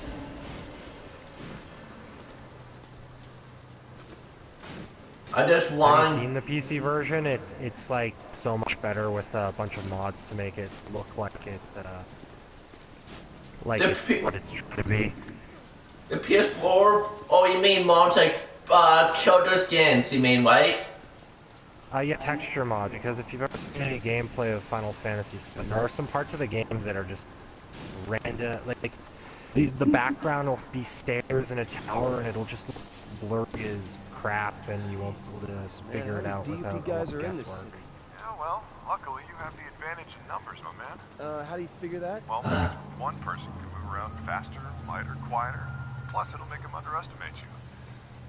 I just want... Have you seen the PC version? It's like so much better with a bunch of mods to make it look like it, it's what it's trying to be. The PS4? Oh, you mean mods like killer skins, you mean, right? Yeah, texture mod, because if you've ever seen any gameplay of Final Fantasy VII, there are some parts of the game that are just random, like the background will be stairs in a tower and it'll just look blurry as crap and you won't be able to figure it out without a lot of guesswork. Yeah, well, luckily you have the advantage in numbers, my man. How do you figure that? Well, one person can move around faster, lighter, quieter. Plus, it'll make them underestimate you.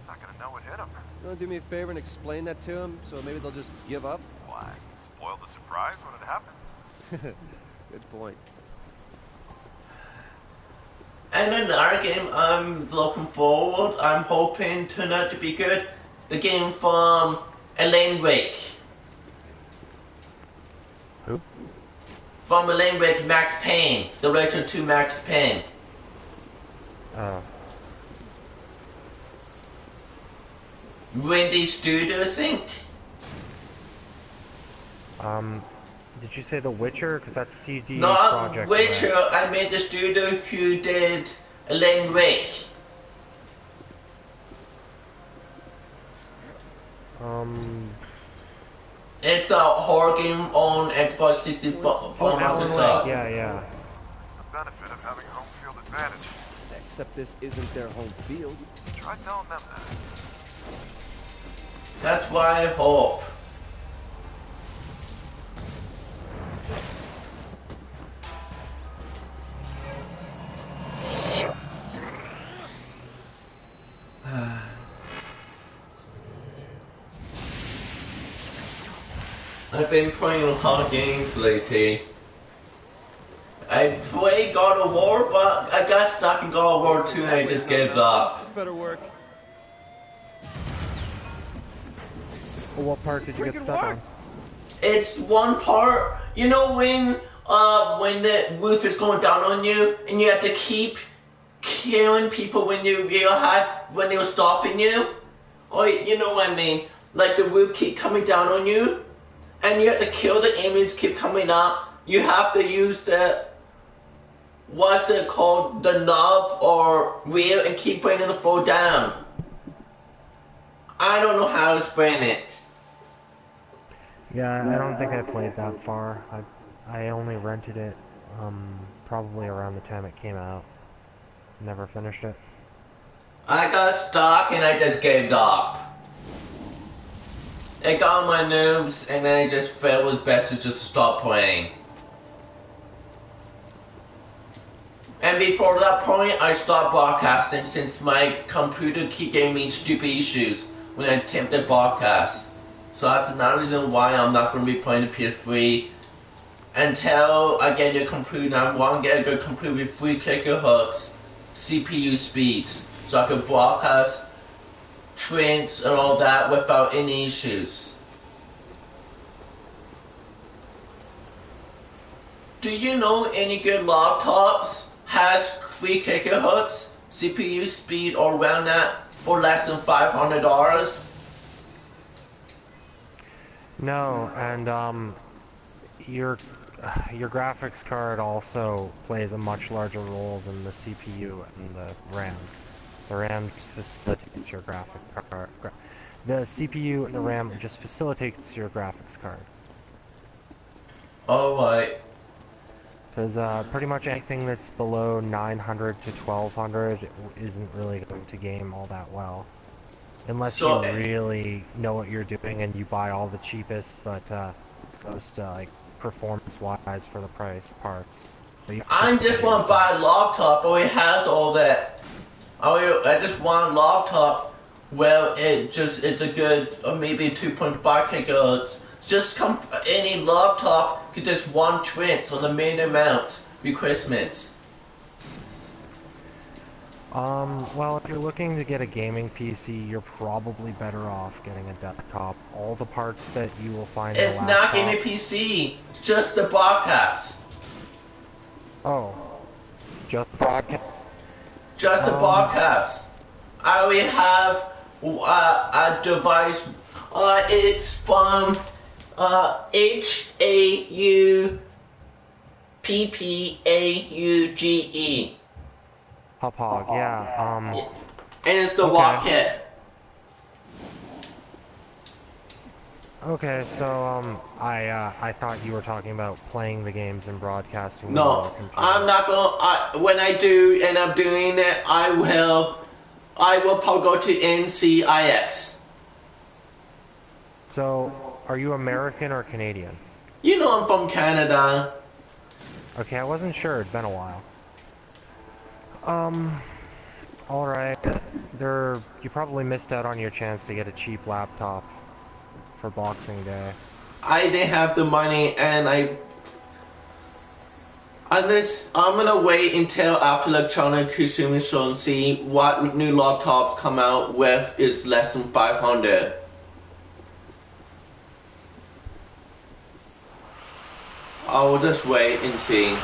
Not gonna know what hit them. You want to do me a favor and explain that to them, so maybe they'll just give up? Why? Spoil the surprise when it happens. Good point. And another game I'm looking forward, I'm hoping turned out to be good. The game from Alan Wake. Who? From Alan Wake, Max Payne. The Rachel 2 Max Payne. Oh. Windy Studios Inc. Did you say The Witcher? Because that's CD Not Project Witcher, Red. I made the studio who did Alan Wake. It's a horror game on Xbox 64 from Alan Microsoft. Wake, yeah. The benefit of having home field advantage. Except this isn't their home field. Try telling them that. That's why I hope. I've been playing a lot of games lately. I played God of War, but I got stuck in God of War 2 and I just gave up. This better work. Well, what part did you get stuck on? It's one part, you know when the roof is going down on you and you have to keep killing people when when they were stopping you? Or you know what I mean? Like the roof keep coming down on you and you have to kill the image keep coming up. You have to use the what's it called? The knob or wheel and keep bringing the fall down. I don't know how to explain it. Yeah, I don't think I played that far. I only rented it, probably around the time it came out. Never finished it. I got stuck and I just gave up. It got on my nerves and then I just felt it was best to just stop playing. And before that point, I stopped broadcasting since my computer keep giving me stupid issues when I attempt to broadcast. So that's another reason why I'm not going to be playing the PS3 until I get a new computer. And I want to get a good computer with 3 gigahertz CPU speeds so I can broadcast trends and all that without any issues. Do you know any good laptops has 3 gigahertz CPU speed or around that for less than $500? No, and your graphics card also plays a much larger role than the CPU and the RAM. The RAM facilitates your graphic card. The CPU and the RAM just facilitates your graphics card. Alright. Because pretty much anything that's below 900 to 1200 isn't really going to game all that well. Unless you really know what you're doing and you buy all the cheapest, but most like performance-wise for the price parts. I just want to buy a laptop where it has all that. I just want a laptop where it's a good, or maybe 2.5 gigahertz. Just any laptop could just one trend on the main amount requirements. Well, if you're looking to get a gaming PC, you're probably better off getting a desktop. All the parts that you will find in a laptop... It's not gaming PC, it's just the broadcast. Oh. Just broadcast? Just a broadcast. I already have a device, it's from HAUPPAUGE. Hauppauge, yeah, And it's the Rocket. Okay, so, I thought you were talking about playing the games and broadcasting them No, on the computer. I'm not gonna, when I do end up doing it, I will probably go to NCIX. So, are you American or Canadian? You know I'm from Canada. Okay, I wasn't sure, it'd been a while. Alright. You probably missed out on your chance to get a cheap laptop for Boxing Day. I didn't have the money and I'm gonna wait until after Electronic Consumer Show and see what new laptops come out with is less than 500. I will just wait and see.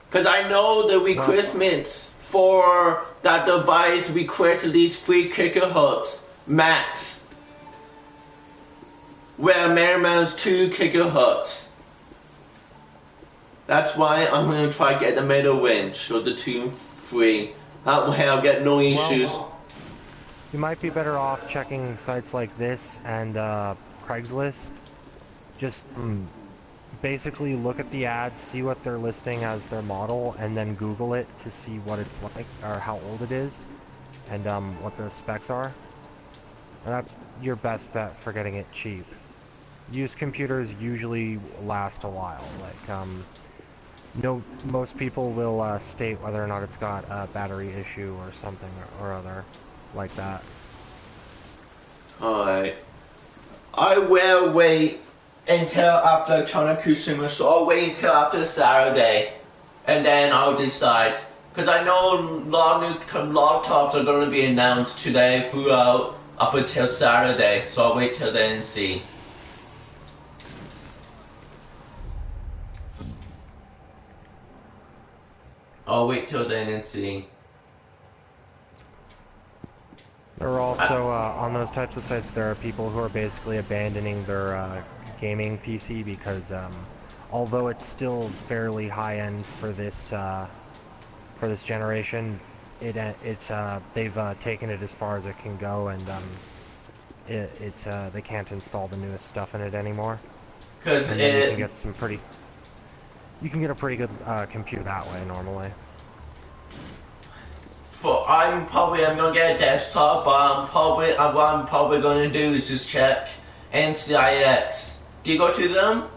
Because I know the requirements for that device requires at least 3 gigahertz max. Where Merriman's 2 gigahertz. That's why I'm going to try to get the middle range or the 2-3. That way I'll get no issues. Well, you might be better off checking sites like this and Craigslist. Just basically look at the ads, see what they're listing as their model, and then Google it to see what it's like, or how old it is, and what the specs are. And that's your best bet for getting it cheap. Used computers usually last a while. Like, most people will state whether or not it's got a battery issue or something or other like that. Alright. I will wait until after China Consumer, so I'll wait until after Saturday, and then I'll decide. Because I know a lot of new laptops are going to be announced today throughout up until Saturday, so I'll wait till then and see. I'll wait till then and see. There are also, on those types of sites, there are people who are basically abandoning their gaming PC because although it's still fairly high-end for this generation, they've taken it as far as it can go, and they can't install the newest stuff in it anymore. Because you can get you can get a pretty good computer that way normally. I'm gonna get a desktop, but what I'm probably gonna do is just check NCIX. Do you go to them?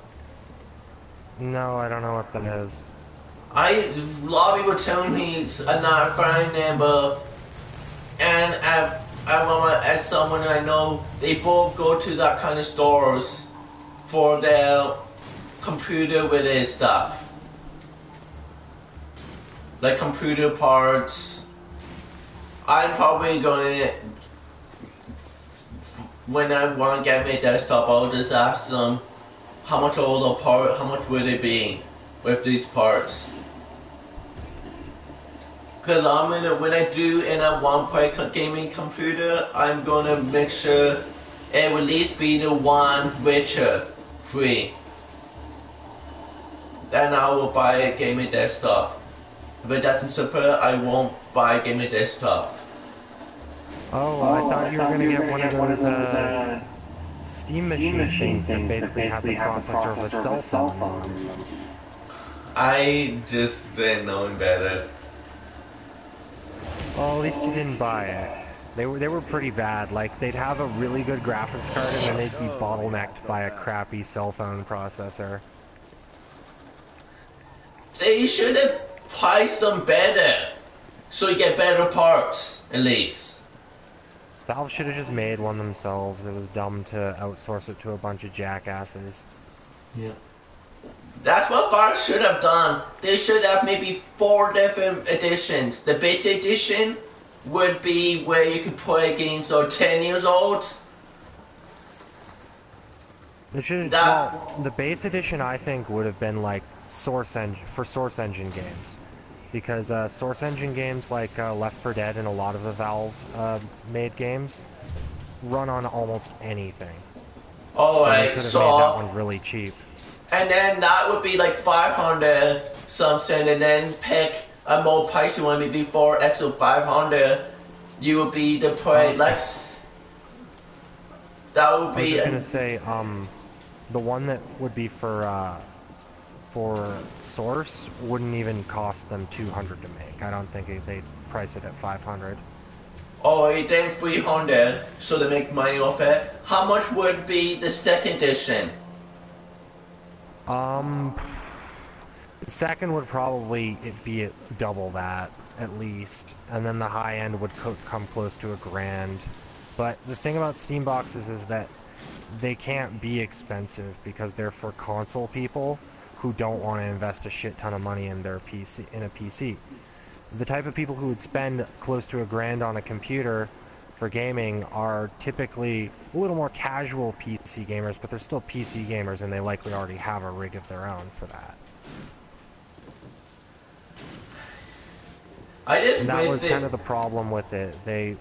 No, I don't know what that is. A lot of people telling me it's not a family member, and as someone I know, they both go to that kind of stores for their computer related stuff, like computer parts. I'm probably going to, when I want to get my desktop, I'll just ask them how much will they be with these parts. Because when I do in a one-play gaming computer, I'm going to make sure it will at least be the one Witcher 3. Then I will buy a gaming desktop. If it doesn't support, I won't buy a gaming desktop. Oh, I thought you were going to get one of those Steam machine things that basically have the processor of a cell phone. I just didn't know better. Well, at least you didn't buy it. They were pretty bad. Like, they'd have a really good graphics card and then they'd be bottlenecked by a crappy cell phone processor. They should have priced them better, so you get better parts, at least. Valve should have just made one themselves. It was dumb to outsource it to a bunch of jackasses. Yeah. That's what Valve should have done. They should have maybe 4 different editions. The beta edition would be where you could play games that are 10 years old. They should. Well, the base edition I think would have been like Source Engine games, because Source Engine games like Left 4 Dead and a lot of the Valve made games run on almost anything. Alright, so they could have made that one really cheap. And then that would be like 500 something, and then pick a more pricey one, maybe 4 extra 500. You would be the price less. That would be. I was just gonna say, the one that would be for Source wouldn't even cost them 200 to make. I don't think they'd price it at 500. Oh, then 300, so they make money off it. How much would be the second edition? The second would probably be double that, at least. And then the high end would come close to $1,000. But the thing about Steam boxes is that they can't be expensive because they're for console people who don't want to invest a shit ton of money in their PC. The type of people who would spend close to $1,000 on a computer for gaming are typically a little more casual PC gamers, but they're still PC gamers and they likely already have a rig of their own for that. And that was kind of the problem with it.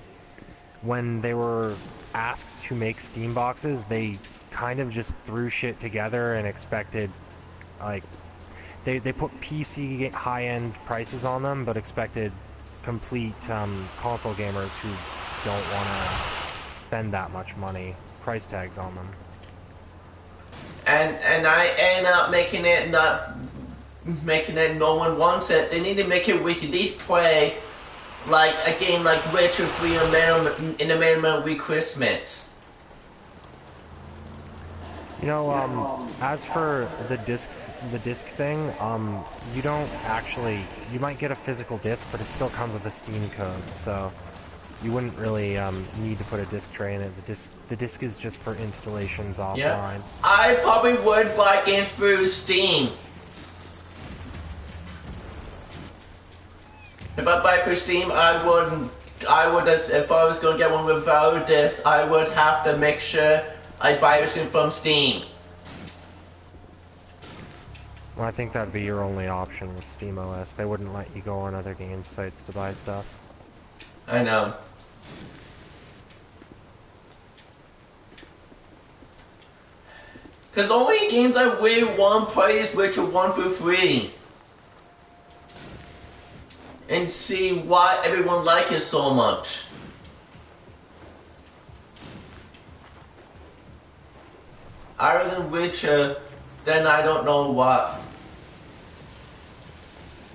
When they were asked to make Steam boxes, they kind of just threw shit together and expected, like, they put PC high-end prices on them, but expected complete console gamers who don't want to spend that much money price tags on them. And I end up making it no one wants it. They need to make it we can at least play like a game like Witcher 3 in a minimum week Christmas. You know, as for the disc thing, you don't actually, you might get a physical disc, but it still comes with a Steam code, so You wouldn't really need to put a disc tray in it. The disc is just for installations offline. Yeah. I probably would buy games through Steam. If I buy through Steam, I would, if I was going to get one without a disc, I would have to make sure I buy everything from Steam. Well, I think that'd be your only option with SteamOS. They wouldn't let you go on other game sites to buy stuff. I know. Because the only games I really want to play is Witcher 1 through 3. And see why everyone likes it so much. Other than Witcher, then I don't know what.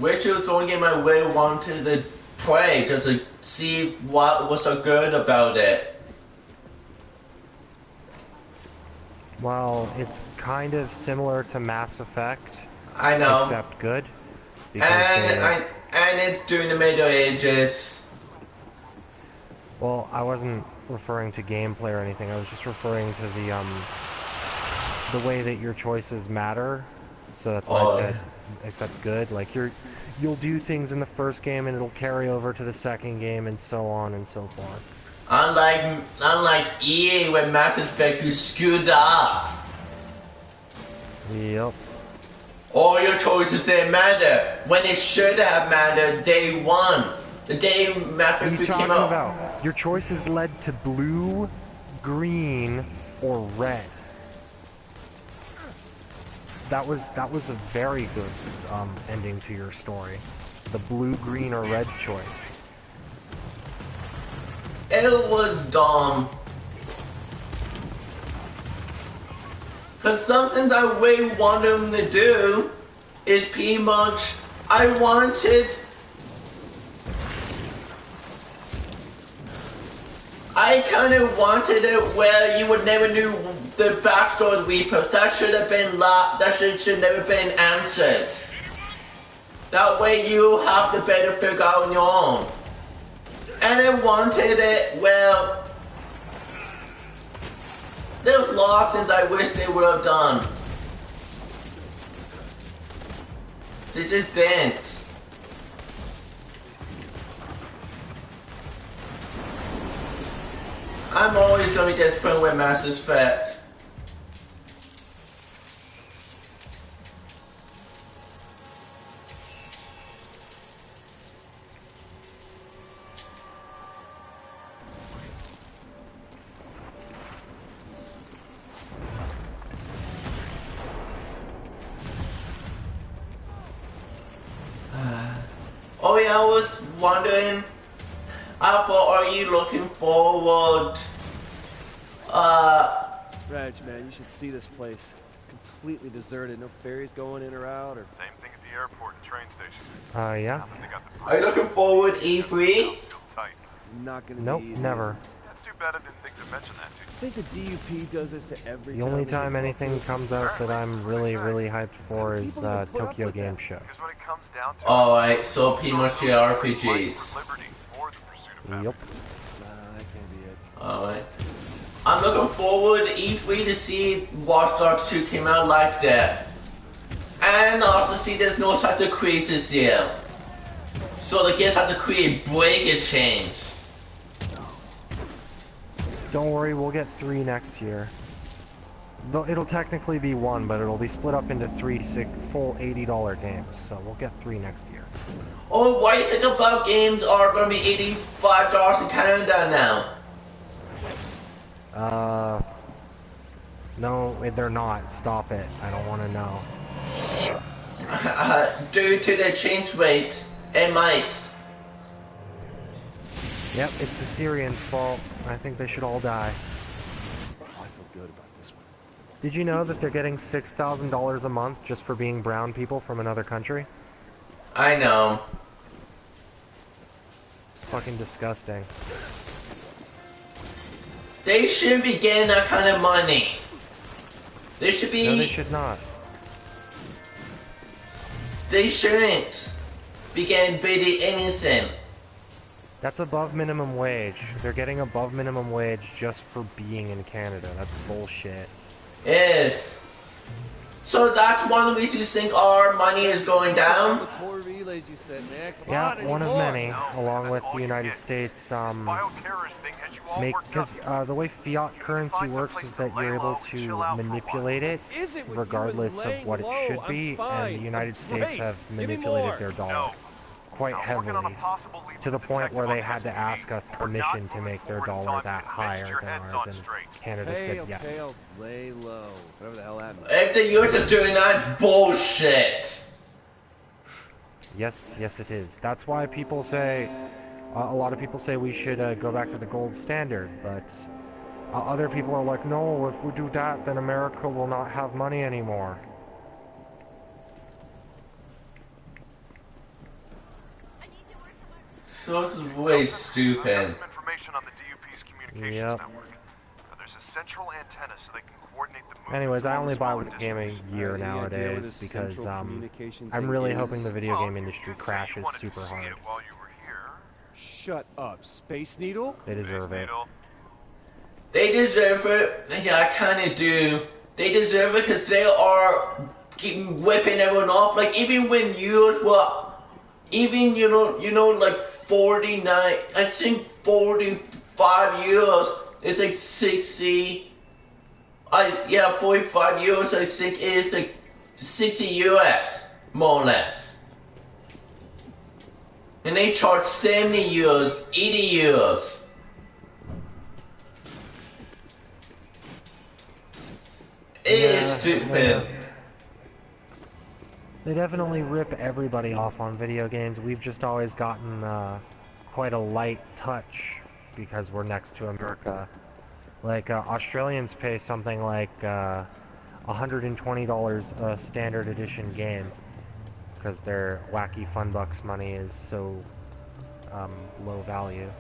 Witcher is the only game I really wanted to play, just to see what was so good about it. Well, it's kind of similar to Mass Effect. I know. Except good. And it's during the Middle Ages. Well, I wasn't referring to gameplay or anything. I was just referring to the way that your choices matter. So that's why I said except good. Like you'll do things in the first game and it'll carry over to the second game and so on and so forth. Unlike EA with Mass Effect, you screwed up. Yep. All your choices didn't matter when it should have mattered day one. The day Mass Effect came out. About? Your choices led to blue, green, or red. That was a very good ending to your story. The blue, green, or red choice. It was dumb. Cause something I really wanted him to do is pretty much I kind of wanted it where you would never knew the backstory of the Reapers. That should have been should never been answered. That way you have to better figure out on your own. And I wanted it, well, there was a lot of things I wish they would have done. They just didn't. I'm always going to be disappointed with Mass Effect. Oh yeah, I was wondering, are you looking forward? Reg, man, you should see this place. It's completely deserted. No ferries going in or out, or... Same thing at the airport and train station. Yeah. Are you looking forward E3? Still tight. It's not gonna Nope, be easy. never. That's too bad I didn't think to mention that to you. I think the DUP does this to every The only time anything comes out that I'm really hyped for is Tokyo Game Show. Because when it comes down to Alright, so pretty much the RPGs. liberty or the pursuit of happiness. Yep. That can't be it. Alright. I'm looking forward to E3 to see Watch Dogs 2 came out like that. And also see there's no such a creators here. So the games have to create break and change. Don't worry, we'll get 3 next year. It'll technically be 1, but it'll be split up into 3 full $80 games, so we'll get 3 next year. Oh, why do you think about games are going to be $85 in Canada now? No, they're not. Stop it. I don't want to know. Due to the change rate, it might. Yep, it's the Syrians' fault. I think they should all die. I feel good about this one. Did you know that they're getting $6,000 a month just for being brown people from another country? I know. It's fucking disgusting. They shouldn't be getting that kind of money. They should be... No, they should not. They shouldn't be getting paid anything. That's above minimum wage. They're getting above minimum wage just for being in Canada. That's bullshit. Yes. So that's one of the reasons you think our money is going down? The core relays you said, man. Come Yeah, on, one of anymore. many, along with the United States, because the way fiat currency works is that you're able to manipulate it Is it with you regardless of laying what it low? should I'm be, and fine. the United States Great. have Give me manipulated more. their dollar No. quite I'm working on a heavily, possible lead to the point where detective they on had to SPD. ask us We're not permission to moving make their forward until dollar I'm that convinced higher your than head's ours, on and straight. Canada Okay, said okay, yes. I'll lay low. Whatever the hell that means. If the US are doing that, bullshit. Yes, yes it is. That's why people say, a lot of people say we should go back to the gold standard, but other people are like, no, if we do that, then America will not have money anymore. So this is way I've got stupid. some information on the DUP's communications Yep. network. There's a central antenna so they can coordinate the movement Anyways, I of only all buy smaller one game districts. a year Any idea where nowadays this because central communication I'm thing really is? hoping the video Well, game you industry did say you crashes wanted to super see hard. it while you were here. Shut up, Space Needle. They deserve Space it. Needle. They deserve it. Yeah, I kind of do. They deserve it because they are keeping whipping everyone off. Like even when you even like 49. I think 45 euros. It's like 60. 45 euros. I think is like 60 US, more or less. And they charge 70 euros, 80 euros. It is stupid. They definitely rip everybody off on video games. We've just always gotten quite a light touch because we're next to America. Like Australians pay something like $120 a standard edition game because their wacky fun bucks money is so low value.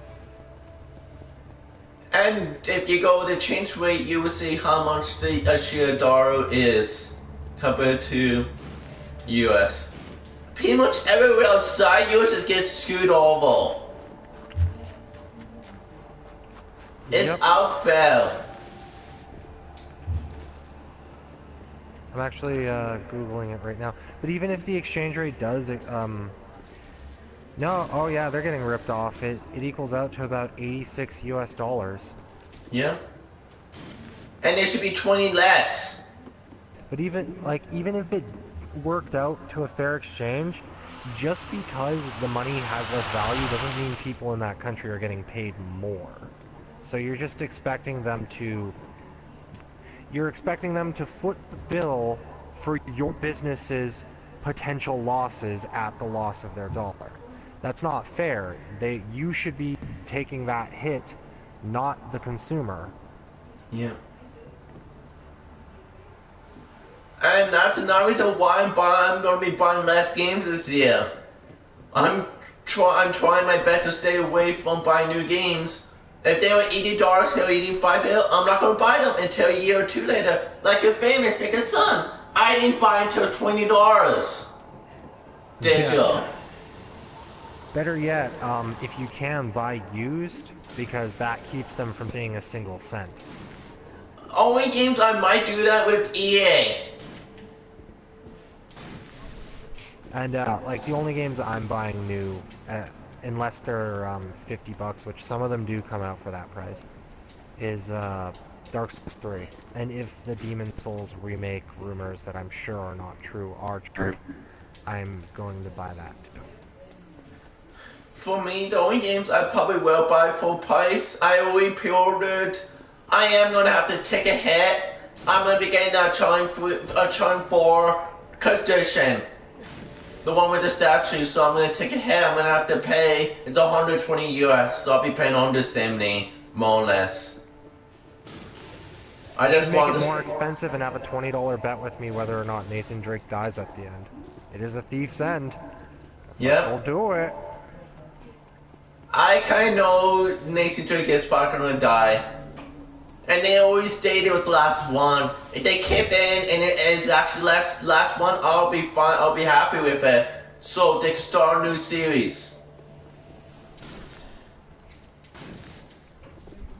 And if you go with the change rate, you will see how much the Australian dollar is compared to US. Pretty much everywhere outside US just gets screwed over. It's Yep. unfair. I'm actually Googling it right now. But even if the exchange rate does, no, oh yeah, they're getting ripped off. It equals out to about 86 US dollars. Yeah. And there should be 20 less. But even if it worked out to a fair exchange, just because the money has less value doesn't mean people in that country are getting paid more. So you're just expecting them to foot the bill for your business's potential losses at the loss of their dollar. That's not fair. You should be taking that hit, not the consumer. Yeah. And that's another reason why I'm going to be buying less games this year. I'm trying my best to stay away from buying new games. If they were $80 or $85, I'm not going to buy them until a year or two later. Like your famous Second Son. I didn't buy until $20. Did you? Better yet, if you can, buy used, because that keeps them from seeing a single cent. Only games I might do that with EA. And like the only games I'm buying new, unless they're $50, which some of them do come out for that price, is Dark Souls 3. And if the Demon Souls remake rumors that I'm sure are not true are true, I'm going to buy that too. For me, the only games I probably will buy full price, I already pre-ordered. I am going to have to take a hit. I'm going to be getting that Charm 4 condition. The one with the statue, so I'm going to take a hit. I'm going to have to pay, it's 120 US, so I'll be paying 170, more or less. I just Make want it to more expensive and have a $20 bet with me whether or not Nathan Drake dies at the end. It is a thief's end. Yep. I'll do it. I kind of know Nathan Drake is probably going to die. And they always stated it was the last one. If they keep in and it is actually last one, I'll be fine. I'll be happy with it. So they can start a new series.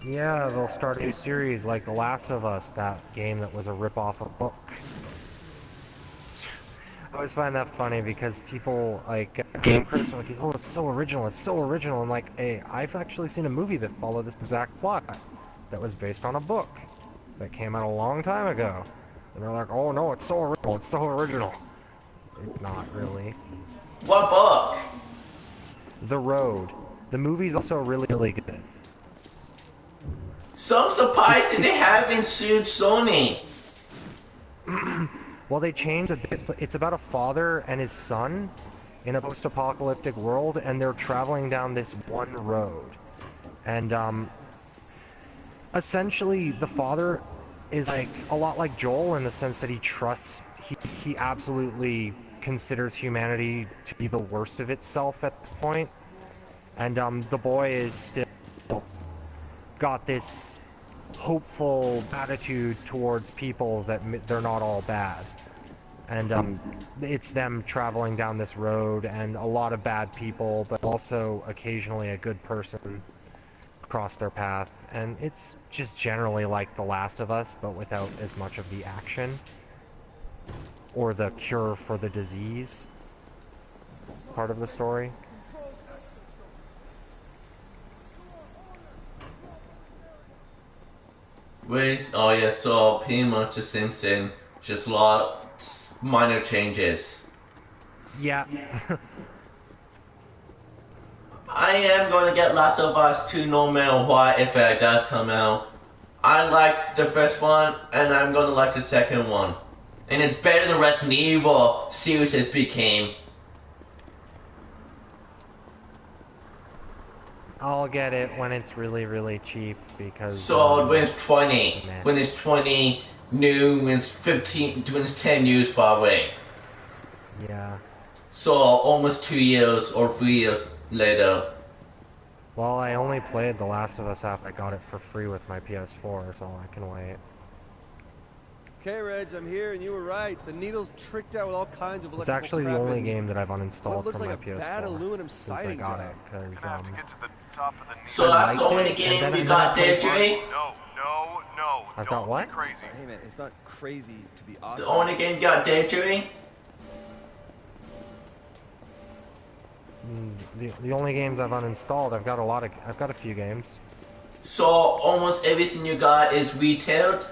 Yeah, they'll start a new series like The Last of Us, that game that was a rip-off of a book. I always find that funny because people, like, game critics are like, oh, it's so original, it's so original. I'm like, hey, I've actually seen a movie that followed this exact plot that was based on a book that came out a long time ago. And they're like, oh no, it's so original, it's so original. It's not really. What book? The Road. The movie's also really, really good. So I'm surprised that they haven't sued Sony. Well, they changed a bit, but it's about a father and his son in a post-apocalyptic world, and they're traveling down this one road. And, essentially, the father is like a lot like Joel in the sense that he trusts, he absolutely considers humanity to be the worst of itself at this point. And, the boy is still got this hopeful attitude towards people that they're not all bad. And it's them traveling down this road and a lot of bad people, but also occasionally a good person cross their path. And it's just generally like The Last of Us, but without as much of the action or the cure for the disease part of the story. Wait, oh yeah, so pretty much the same thing, just a lot minor changes. Yeah. I am going to get Last of Us 2 no matter what if it does come out. I liked the first one, and I'm going to like the second one. And it's better than Resident Evil series has became. I'll get it when it's really, really cheap because... So when it's 20, man. when it's 20 new, when it's 15, when it's 10 used by the way. Yeah. So almost 2 years or 3 years later. Well, I only played The Last of Us after I got it for free with my PS4, so I can wait. Okay, Reg, I'm here, and you were right. The needle's tricked out with all kinds of electrical It's actually the crap only in- game that I've What uninstalled looks from like my a bad PS4 aluminum since I siding got job. it, because Gonna have to get to the top of the needle. So that's the liked only it, game and you then got I there, played- Jay? No. I've Don't got what? be crazy. Hey, man, it's not crazy to be awesome. The only game you got there, Jay? The only games I've uninstalled, I've got a few games. So almost everything you got is retailed?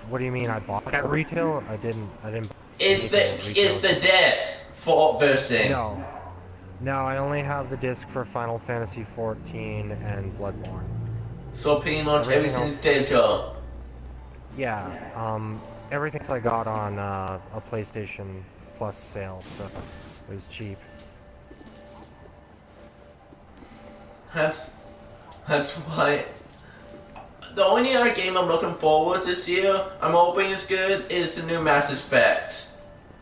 What do you mean, I bought it at retail? I didn't Is the death for version? No, I only have the disc for Final Fantasy XIV and Bloodborne. So pretty much Everything everything's else- digital. Yeah, everything I got on a PlayStation Plus sale, so it was cheap. That's why. The only other game I'm looking forward to this year, I'm hoping is good, is the new Mass Effect.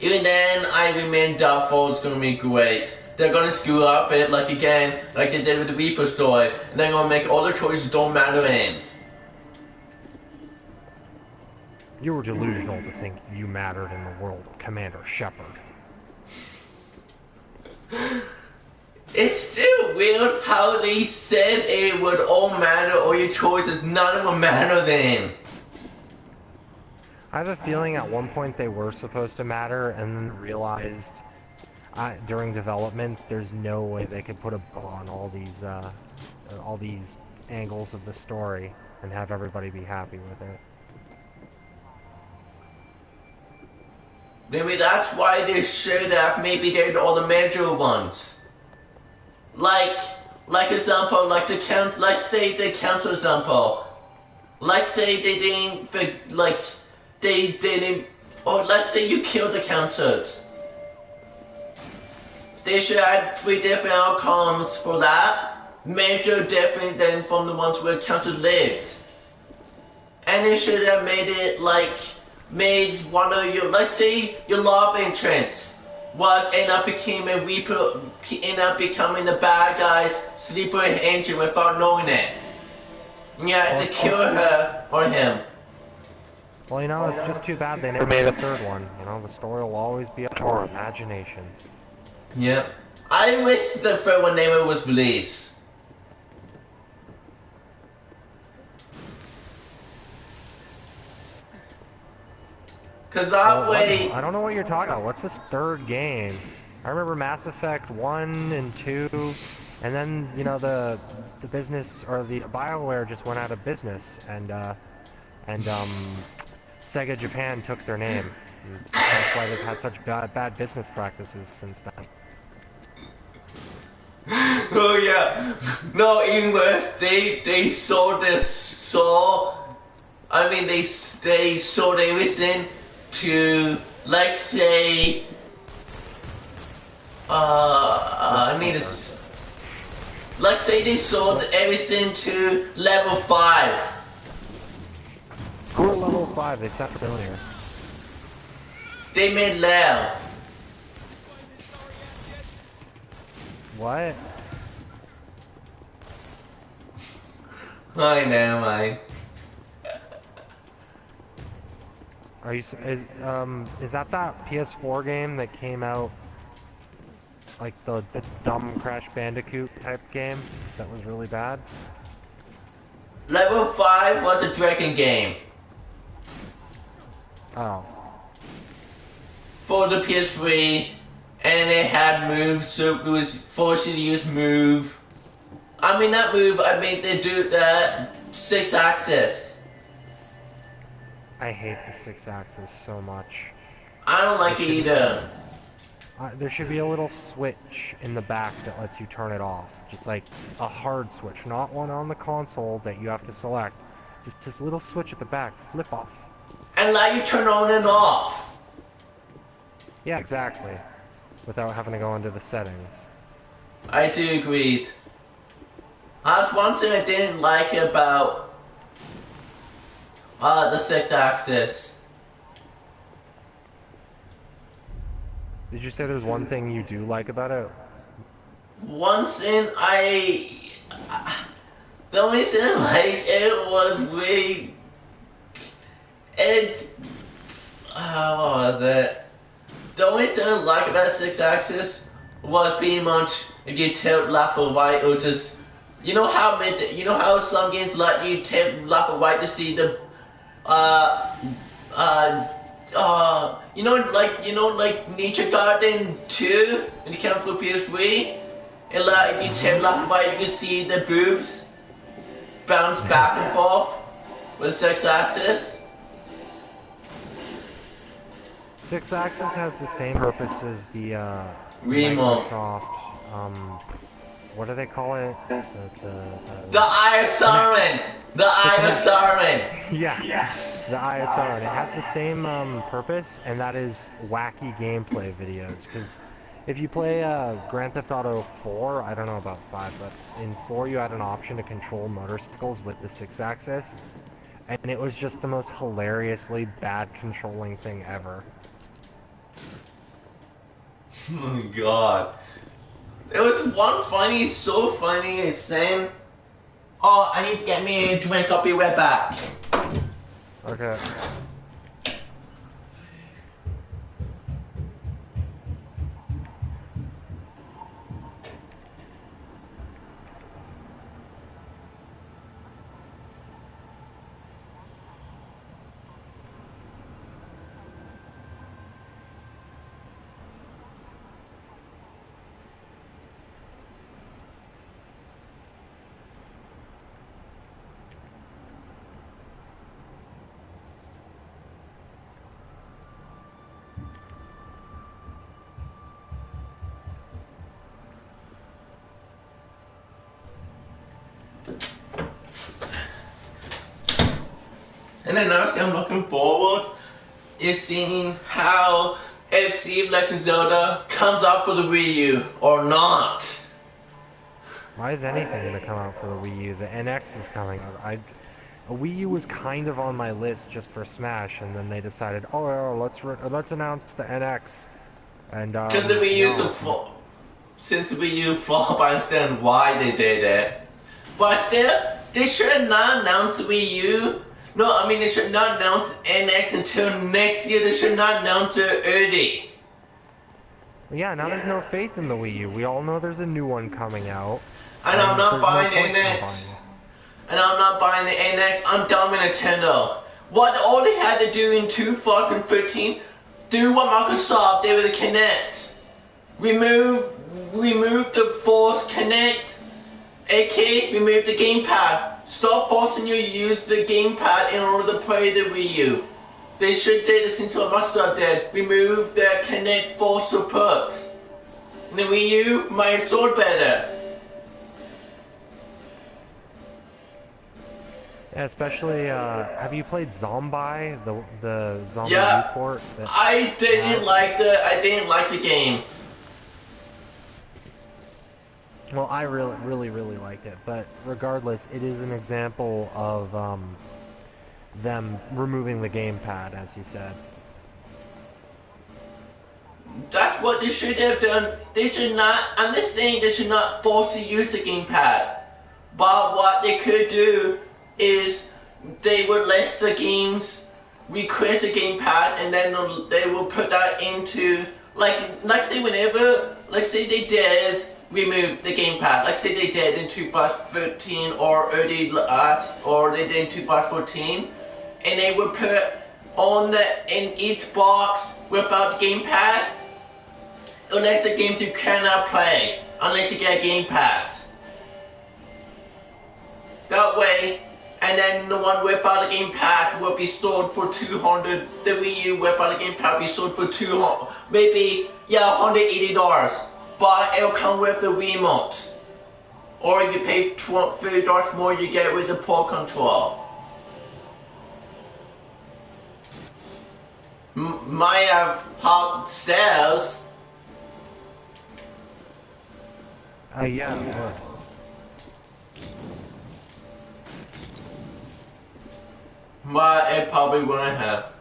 Even then, I remain doubtful it's gonna be great. They're gonna screw up it like again, like they did with the Reaper story, and they're gonna make all the choices don't matter in. You were delusional to think you mattered in the world of Commander Shepard. It's still weird how they said it would all matter, all your choices, none of them matter then. I have a feeling at one point they were supposed to matter, and then realized during development there's no way they could put a bow on all these angles of the story and have everybody be happy with it. Maybe that's why they should have maybe did all the major ones. Like example, like say the council example. Like say they didn't, or let's say you killed the council. They should have 3 different outcomes for that. Major different than from the ones where council lived. And they should have made it made one of your, let's say your love entrance end up becoming the bad guy's sleeper engine without knowing it. And you had to kill her or him. Well, you know, it's just too bad they never made a third one. You know, the story will always be up to our imaginations. Yep. I wish the third one never was released. Cause that way... I don't know what you're talking about. What's this third game? I remember Mass Effect 1 and 2, and then, you know, the business, or the BioWare just went out of business, and Sega Japan took their name. That's why they've had such bad business practices since then. Oh yeah, no, even worse, they sold their soul. I mean, they sold everything to, let's say, let's say they sold everything to level 5. Who are level 5? They sound familiar. They made Leo. What? I know, mate. Are you is that PS4 game that came out, like the dumb Crash Bandicoot type game that was really bad? Level 5 was a dragon game. Oh. For the PS3, and it had moves, so it was forced you to use move. I mean, not move, I mean, they do the 6-axis. I hate the 6-axis so much. I don't like it either. There should be a little switch in the back that lets you turn it off. Just like a hard switch, not one on the console that you have to select. Just this little switch at the back, flip off. And let you turn on and off. Yeah, exactly. Without having to go into the settings. I do agree. That's one thing I didn't like about the 6-axis. Did you say there's one thing you do like about it? One thing the only thing I like it was what was it? The only thing I like about 6-axis was pretty much if you tilt left or right, or just you know how some games let you tilt left or right to see the like Nature Garden 2 when you come for PS3, and like if you tilt left and right, you can see the boobs bounce back and forth with 6-axis. 6-axis has the same purpose as the Microsoft. What do they call it? The Eye of Sauron. The Eye of Sauron. Yeah. The Eye of Sauron. It has the same purpose, and that is wacky gameplay videos. Because if you play Grand Theft Auto 4, I don't know about 5, but in 4 you had an option to control motorcycles with the 6-axis, and it was just the most hilariously bad controlling thing ever. Oh my god. There was one so funny, it's saying, oh, I need to get me a drink, I'll be right back. Okay. And then another thing I'm looking forward is seeing how FC Legend of Zelda comes out for the Wii U or not. Why is anything going to come out for the Wii U? The NX is coming out. A Wii U was kind of on my list just for Smash, and then they decided, let's announce the NX. And because the Wii U's since the Wii U flopped, I understand why they did it. But still, they should not announce the Wii U. No, I mean they should not announce NX until next year. They should not announce it early. Yeah, now there's no faith in the Wii U. We all know there's a new one coming out. And I'm not buying the NX. And I'm not buying the NX. I'm done with Nintendo. What all they had to do in 2013, do what Microsoft did with the Kinect. Remove the Force Kinect, aka remove the gamepad. Stop forcing you to use the gamepad in order to play the Wii U. They should do the same to what Microsoft did. Remove the Kinect Force support. And the Wii U might have sold better. Yeah, especially, have you played Zombie, the Zombie Yeah, U port? I didn't like the game. Well, I really liked it, but regardless, it is an example of them removing the gamepad, as you said. That's what they should have done. They should not, I'm just saying they should not force you to use the gamepad. But what they could do is they would let the games request a gamepad, and then they will put that into, like say whenever, like say they did remove the gamepad, like say they did in 2013 or early last, or they did in 2014, and they would put in each box without the gamepad, unless the games you cannot play, unless you get a gamepad. That way, and then the one without a gamepad will be sold for $200. The Wii U without a gamepad will be sold for $200, maybe $180. But it'll come with the Wiimote. Or if you pay $30 more, you get with the Pro Control. Might have hot sales. Yeah, it would. But it probably wouldn't have.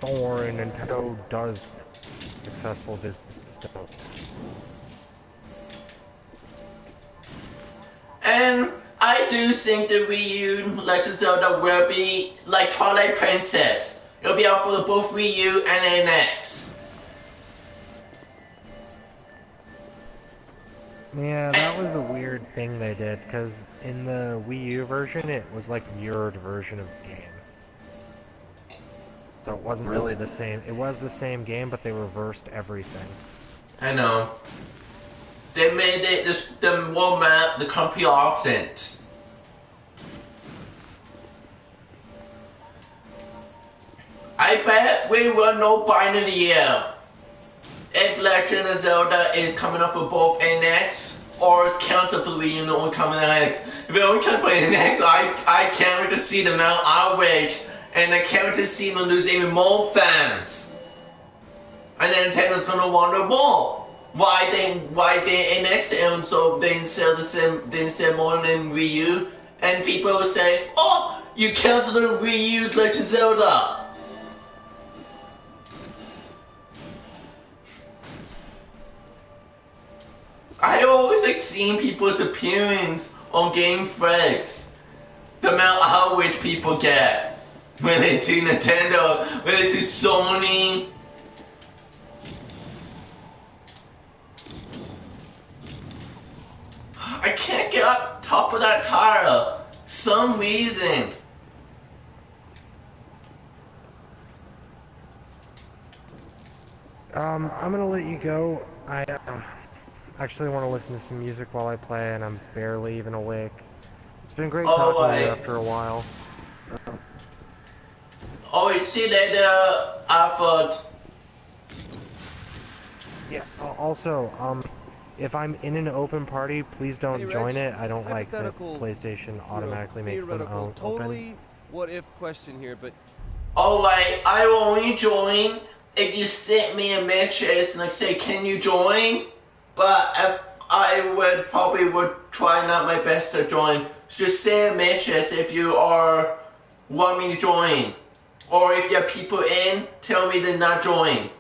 Don't worry, Nintendo does successful business stuff. And I do think the Wii U Legend of Zelda will be like Twilight Princess. It'll be out for the both Wii U and NX. Yeah, that was a weird thing they did, because in the Wii U version, it was like a mirrored version of the game. So it wasn't really the same. It was the same game, but they reversed everything. I know. They made it the world map the complete opposite. I bet we will know by the end of the year if Legend of Zelda is coming up for both NX or is canceled for the Wii U and only coming to NX. If it only comes for NX, I can't wait to see the amount of outrage, and I can't wait to see them lose even more fans. And then Nintendo's gonna wonder more. Why they NX them so they didn't sell more than Wii U, and people will say, oh, you canceled the Wii U Legend of Zelda. I always like seeing people's opinions on Game Freaks. The amount of outrage people get when they do Nintendo, when they do Sony. I can't get up top of that tire. Some reason. I'm gonna let you go. I actually want to listen to some music while I play, and I'm barely even awake. It's been great talking to you after a while. Oh, see that effort. Yeah. Also, if I'm in an open party, please don't join it. I don't like that PlayStation automatically makes them open. Totally what if question here, but Alright, I will only join if you sent me a message and like say, can you join? But if I would try not my best to join. Just send a message if you want me to join. Or if you have people in, tell me to not join.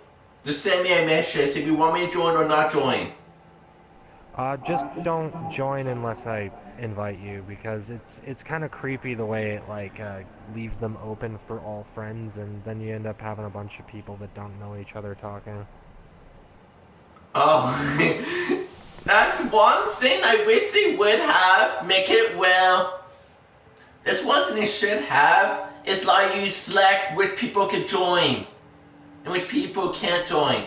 Just send me a message if you want me to join or not join. Just don't join unless I invite you, because it's kind of creepy the way it leaves them open for all friends, and then you end up having a bunch of people that don't know each other talking. Oh, one thing I wish they would have, make it well. There's one thing they should have, is like you select which people can join, and which people can't join.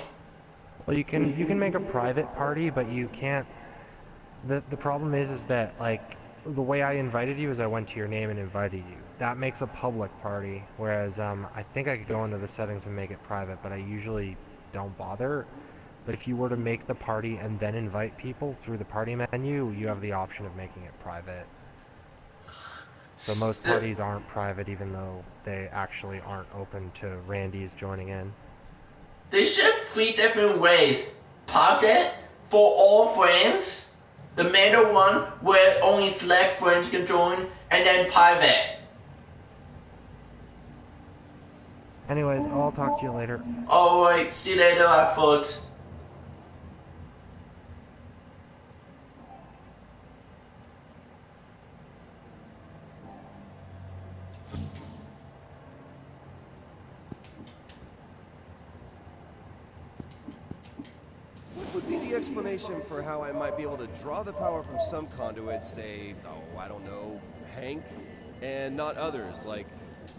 Well, you can make a private party, but you can't. The problem is that like the way I invited you is I went to your name and invited you. That makes a public party, whereas I think I could go into the settings and make it private, but I usually don't bother. But if you were to make the party and then invite people through the party menu, you have the option of making it private. So most parties aren't private, even though they actually aren't open to Randy's joining in. They should have 3 different ways. Private for all friends. The middle one where only select friends can join, and then private. Anyways, I'll talk to you later. Alright, see you later, I thought. What would be the explanation for how I might be able to draw the power from some conduits, say, oh, I don't know, Hank, and not others, like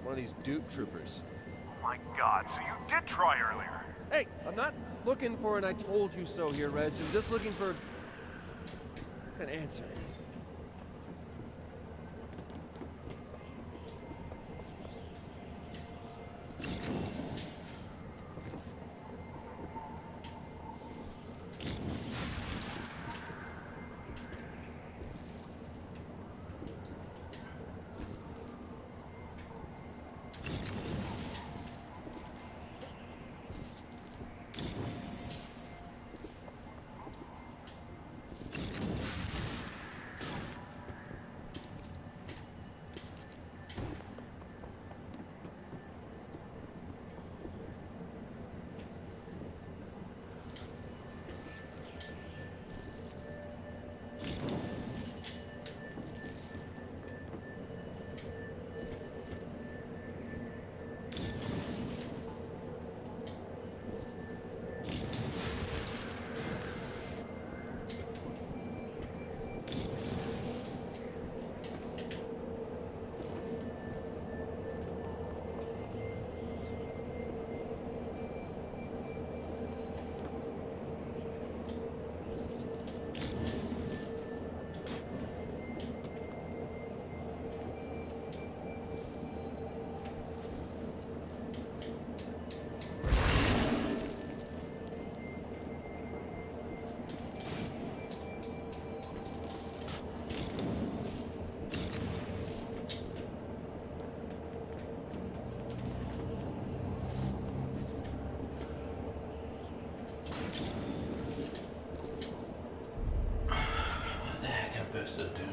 one of these Duke troopers? Oh my God, so you did try earlier. Hey, I'm not looking for an I told you so here, Reg. I'm just looking for an answer. To do.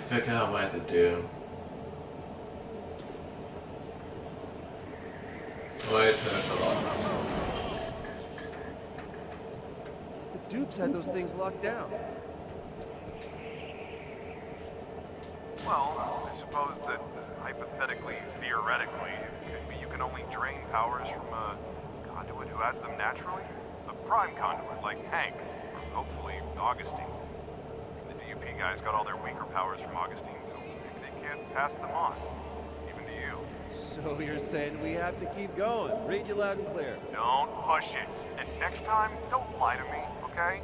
figure out what to do. Wait, there's a lot. The dupes had those things locked down. Well, I suppose that hypothetically, theoretically, you can only drain powers from a conduit who has them naturally. A prime conduit like Hank, or hopefully Augustine. The DUP guys got all their weaker powers from Augustine, so maybe they can't pass them on, even to you. So you're saying we have to keep going? Read you loud and clear. Don't push it. And next time, don't lie to me, okay?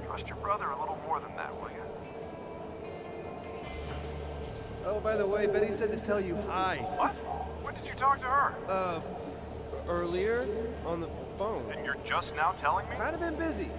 Trust your brother a little more than that, will you? Oh, by the way, Betty said to tell you hi. What? When did you talk to her? Earlier on the phone. And you're just now telling me? Kind of been busy.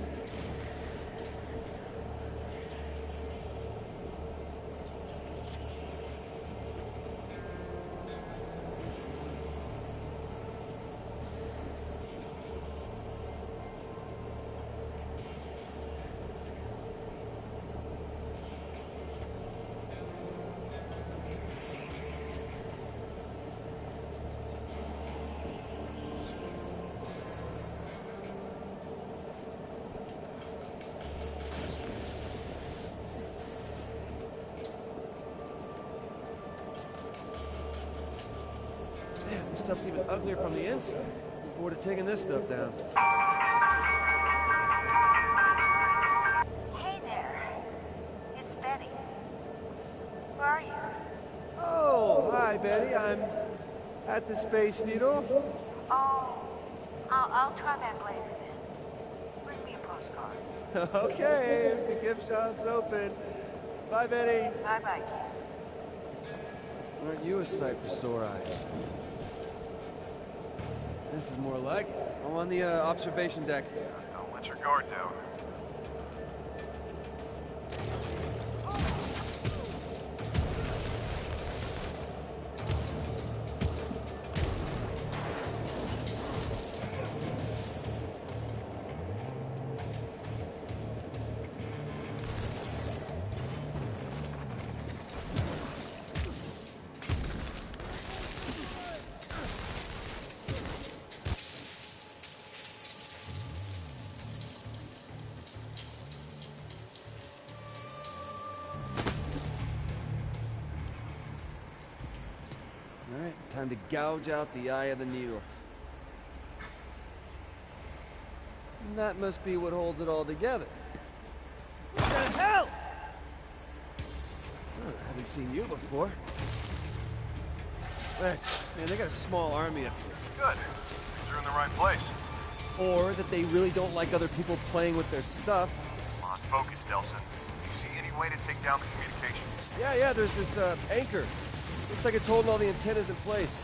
Man, this stuff's even uglier from the inside. Look forward to taking this stuff down. Hey there. It's Betty. Where are you? Oh, hi, Betty. I'm at the Space Needle. Oh, I'll try back later then. Bring me a postcard. Okay, the gift shop's open. Bye, Betty. Bye-bye. Aren't you a sight for sore eyes? This is more like it. I'm on the observation deck. Don't let your guard down. All right, time to gouge out the eye of the needle. And that must be what holds it all together. What the hell? Oh, I haven't seen you before. Rex, man, they got a small army up here. Good. You're in the right place. Or that they really don't like other people playing with their stuff. Come on, focus, Delson. You see any way to take down the communications? Yeah, there's this anchor. Looks like it's holding all the antennas in place.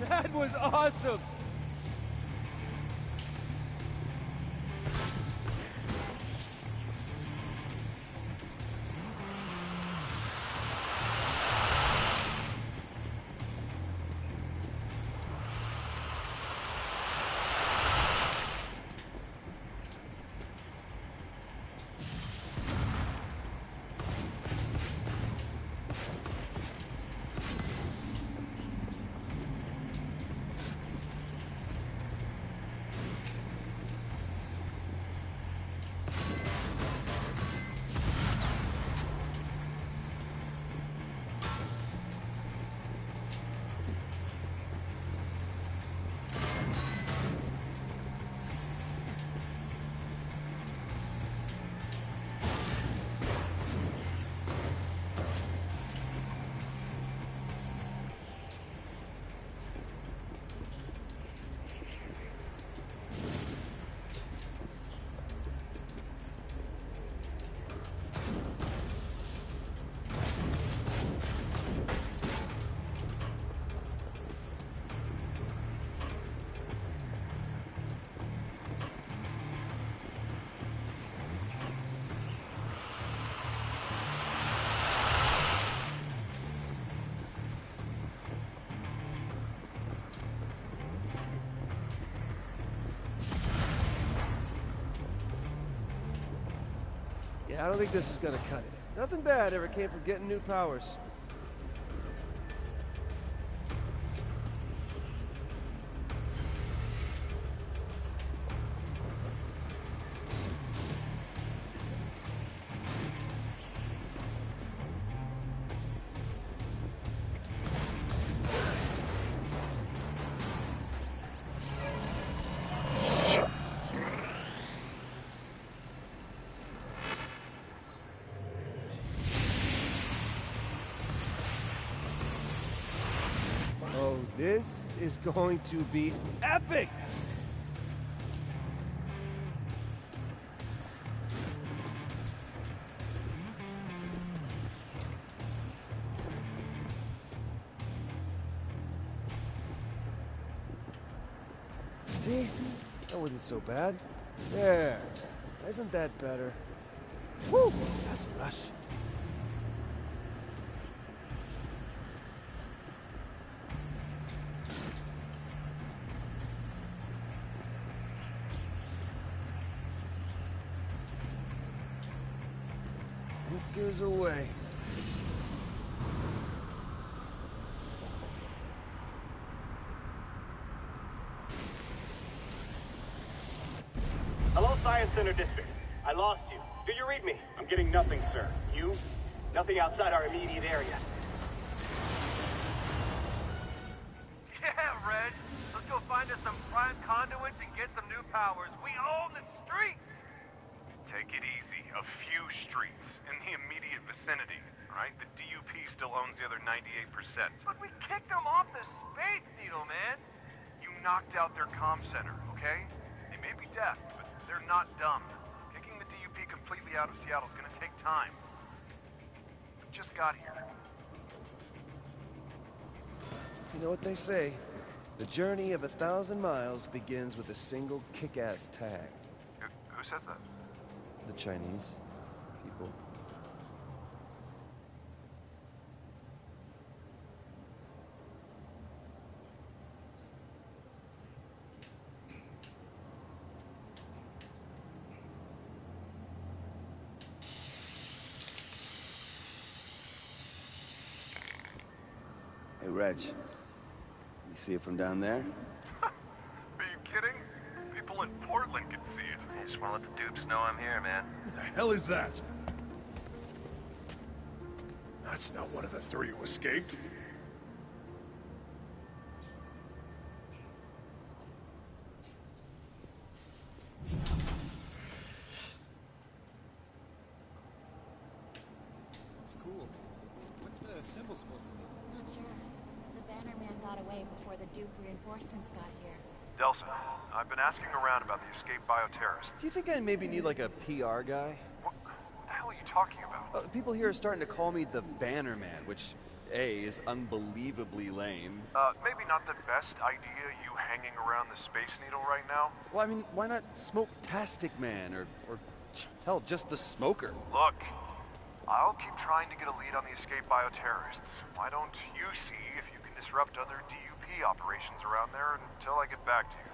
That was awesome! Yeah, I don't think this is gonna cut it. Nothing bad ever came from getting new powers. Oh, this is going to be epic! See? That wasn't so bad. There. Isn't that better? Woo! That's a rush. It goes away. Hello, Science Center District. I lost you. Do you read me? I'm getting nothing, sir. You? Nothing outside our immediate area. Yeah, Reg. Let's go find us some prime conduits and get some new powers. We own the streets! Take it easy. A few streets in the immediate vicinity, right? The DUP still owns the other 98%. But we kicked them off the Space Needle, man! You knocked out their comm center, okay? They may be deaf, but they're not dumb. Kicking the DUP completely out of Seattle is gonna take time. We just got here. You know what they say? The journey of 1,000 miles begins with a single kick-ass tag. Who says that? The Chinese people. Hey, Reg. You see it from down there? Are you kidding? People in Portland can see it. I just want to let the dupes know I'm here, man. Who the hell is that? That's not one of the three who escaped. It's cool. What's the symbol supposed to be? Not sure. The Bannerman got away before the Duke reinforcements got here. Delson, I've been asking around about the escaped bioterrorists. Do you think I maybe need like a PR guy? What the hell are you talking about? People here are starting to call me the Bannerman, which A, is unbelievably lame. Maybe not the best idea, you hanging around the Space Needle right now. Well, I mean, why not Smoke-tastic Man, or hell, just the Smoker? Look, I'll keep trying to get a lead on the escaped bioterrorists. Why don't you see if you can disrupt other DUP operations around there until I get back to you?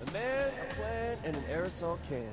A man, a plan, and an aerosol can.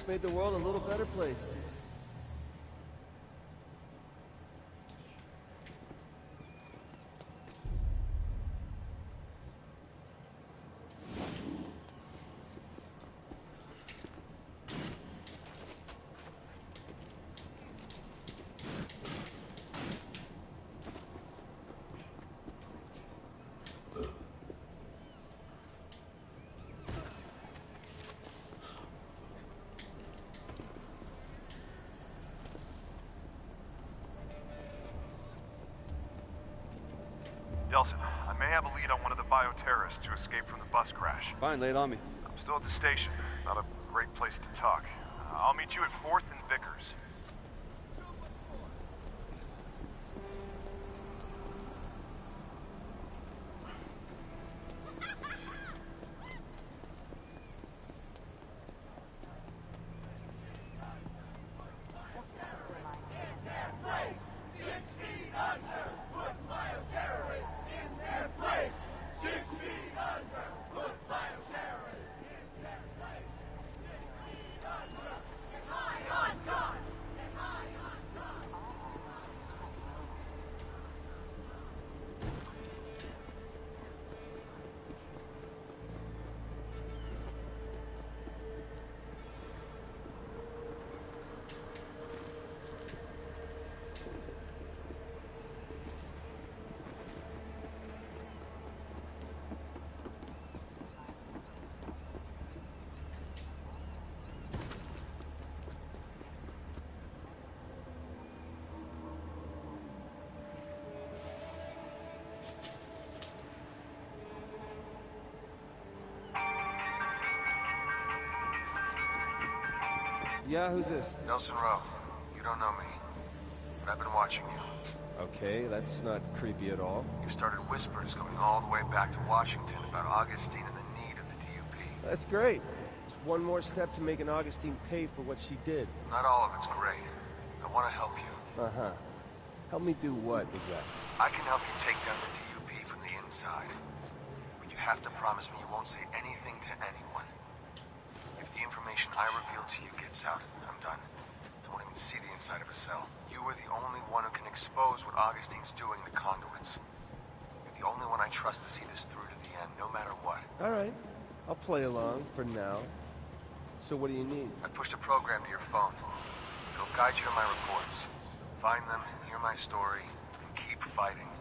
just made the world a little better place. Delsin, I may have a lead on one of the bioterrorists who escaped from the bus crash. Fine, lay it on me. I'm still at the station. Not a great place to talk. I'll meet you at 4th and Vickers. Yeah, who's this? Nelson Rowe. You don't know me, but I've been watching you. Okay, that's not creepy at all. You started whispers going all the way back to Washington about Augustine and the need of the DUP. That's great. Just one more step to making Augustine pay for what she did. Not all of it's great. I want to help you. Uh-huh. Help me do what, exactly? I can help you take down the DUP from the inside. But you have to promise me you won't say anything to anyone. If the information I reveal to you gets out, I'm done. I won't even see the inside of a cell. You are the only one who can expose what Augustine's doing to conduits. You're the only one I trust to see this through to the end, no matter what. All right. I'll play along for now. So what do you need? I pushed a program to your phone. It'll guide you to my reports. Find them, hear my story, and keep fighting.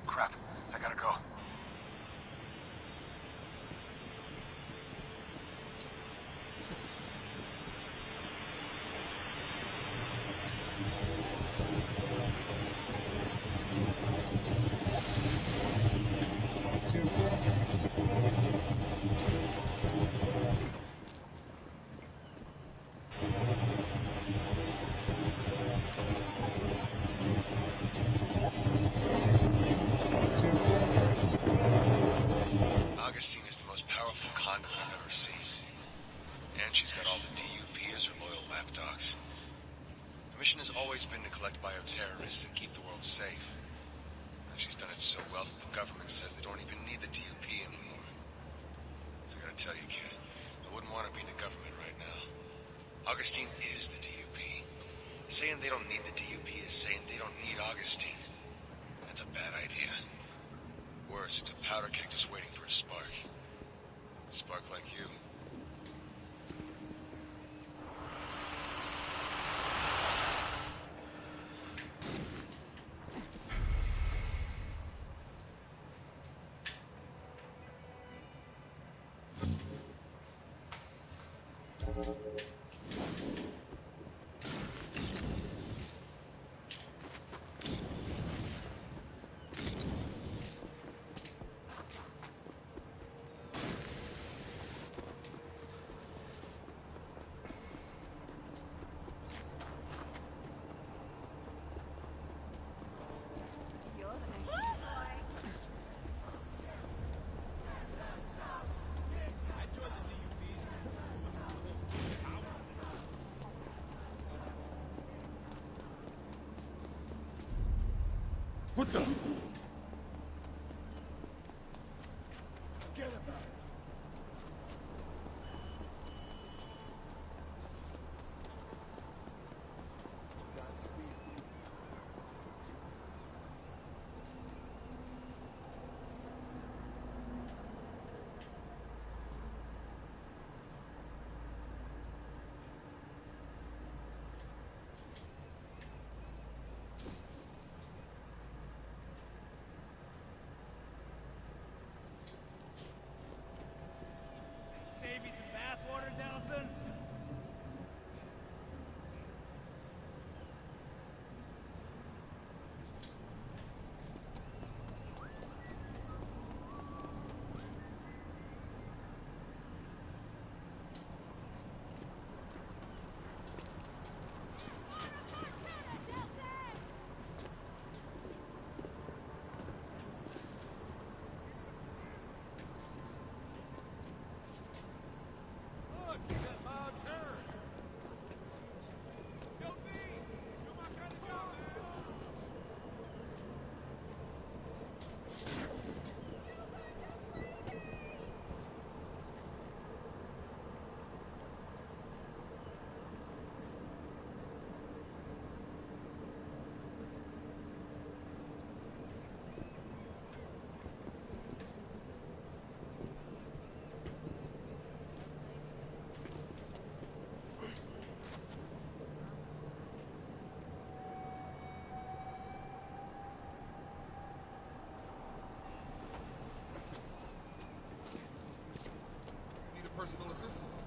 Crap, I gotta go. Augustine is the most powerful conduit I've ever seen. And she's got all the DUP as her loyal lapdogs. The mission has always been to collect bioterrorists and keep the world safe. And she's done it so well that the government says they don't even need the DUP anymore. I gotta tell you, kid, I wouldn't want to be the government right now. Augustine is the DUP. Saying they don't need the DUP is saying they don't need Augustine. That's a bad idea. Worse, it's a powder keg just waiting for a spark. A spark like you. What the? Forget about it. baby some bathwater, Dennison? Personal assistant.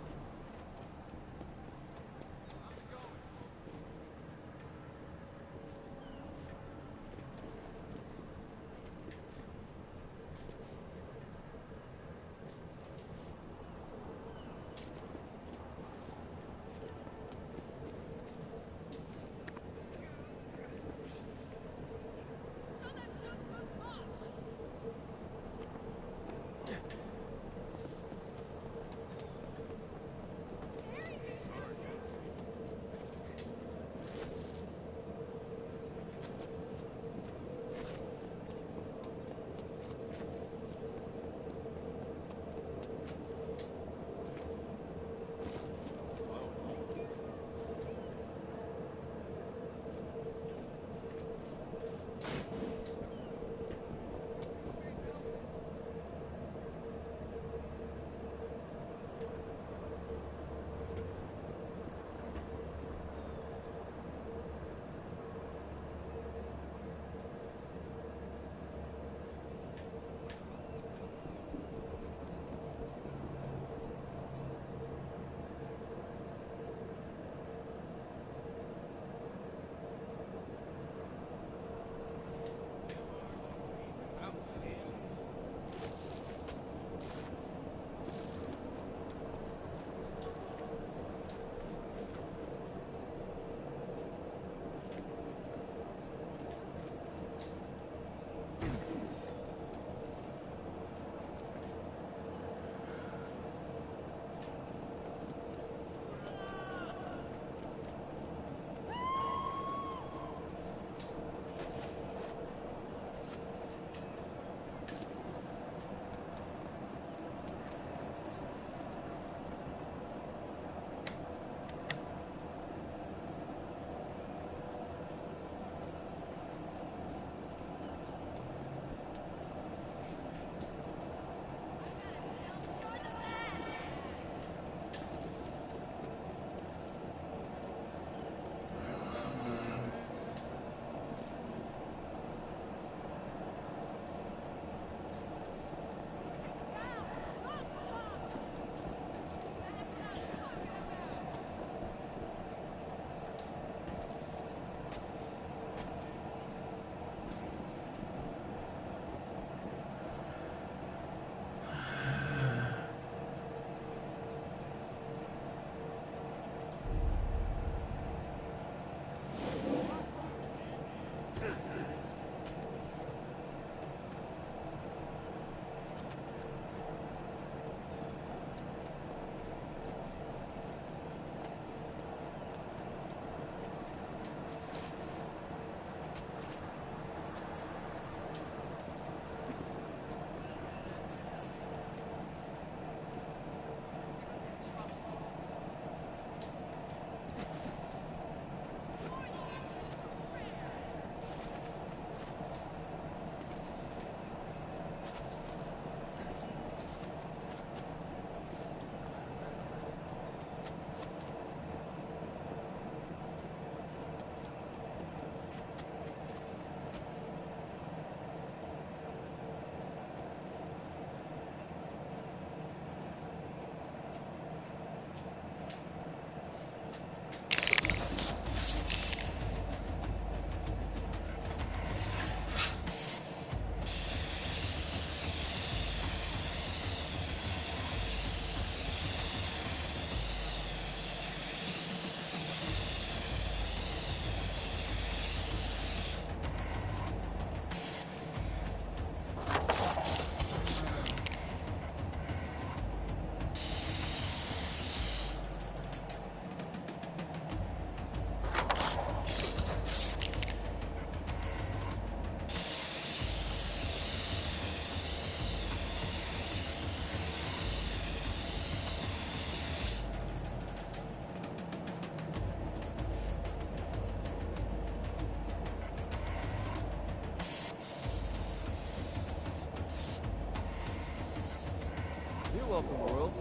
welcome, world.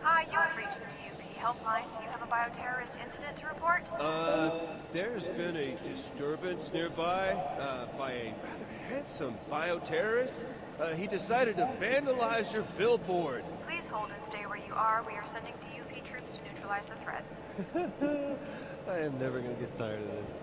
Hi, you have reached the DUP helpline. Do you have a bioterrorist incident to report? There's been a disturbance nearby, by a rather handsome bioterrorist. He decided to vandalize your billboard. Please hold and stay where you are. We are sending DUP troops to neutralize the threat. I am never gonna get tired of this.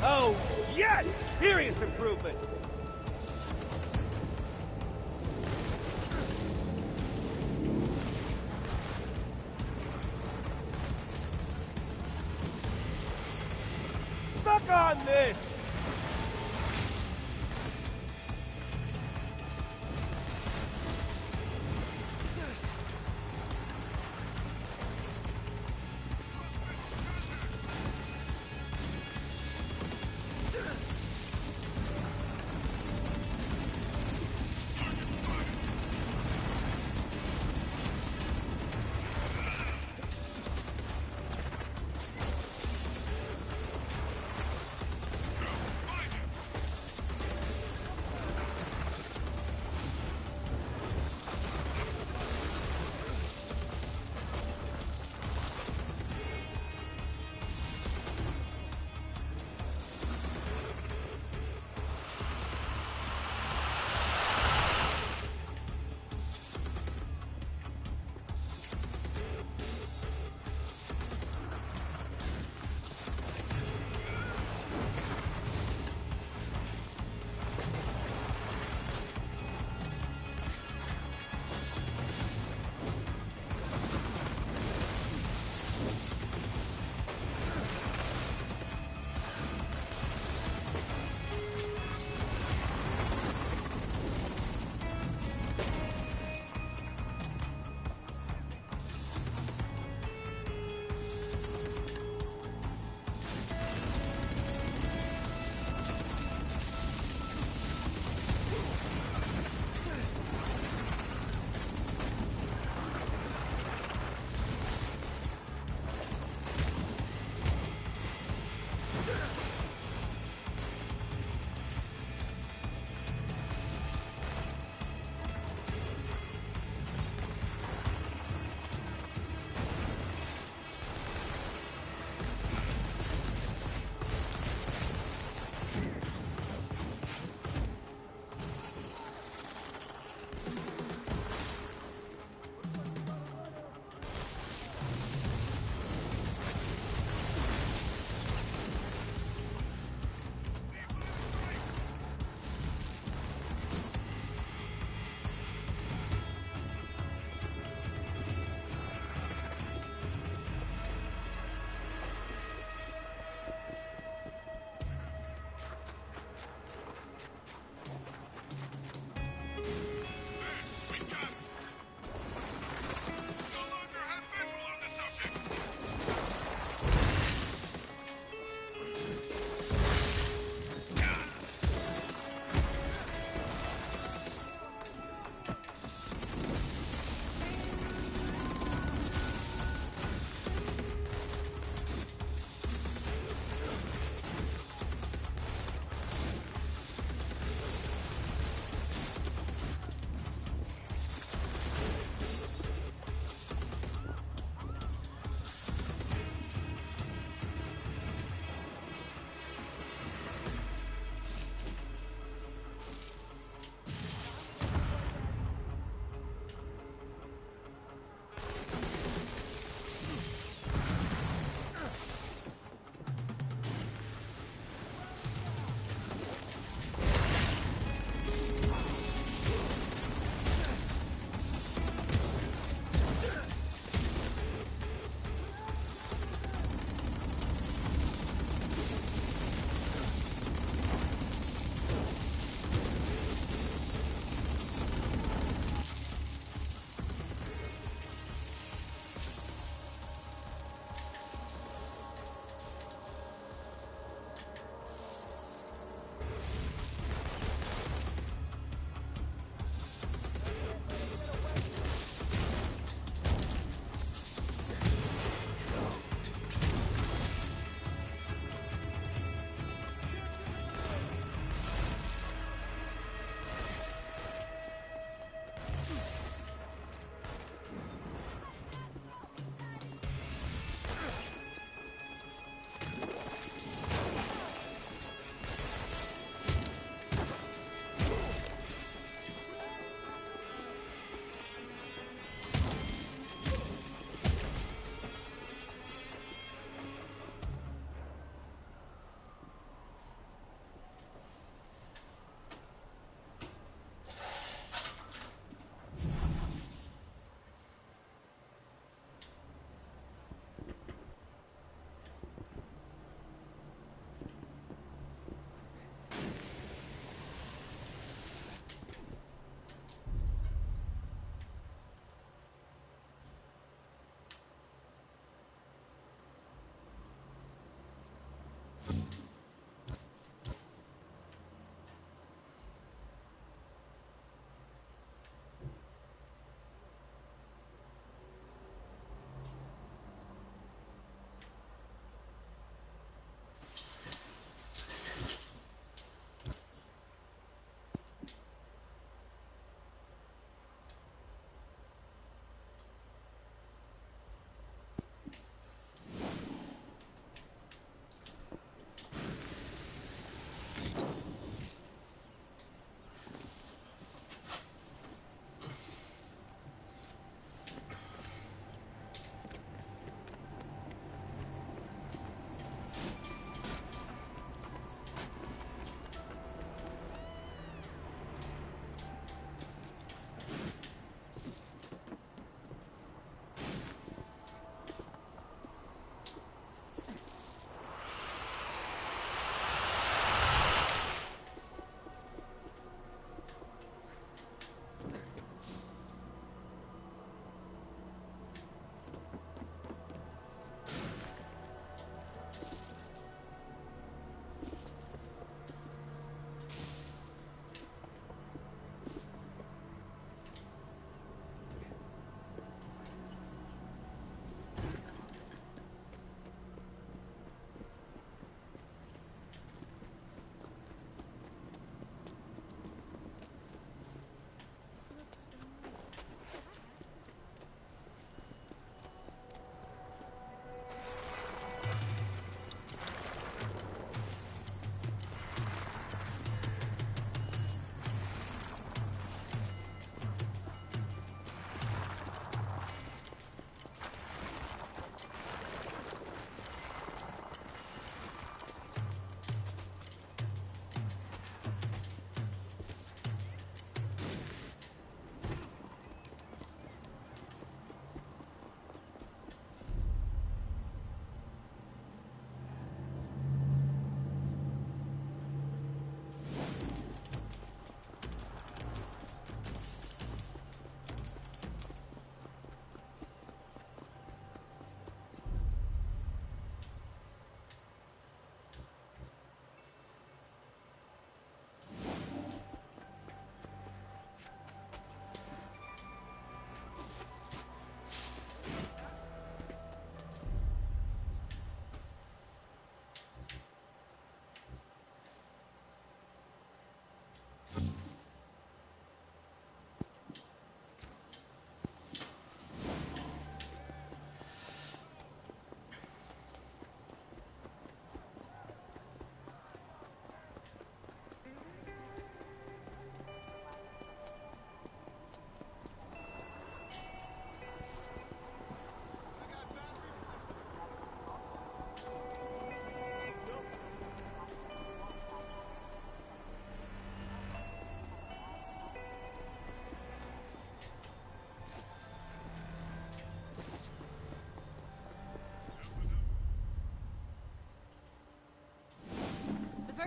Oh, yes! Serious improvement! Suck on this!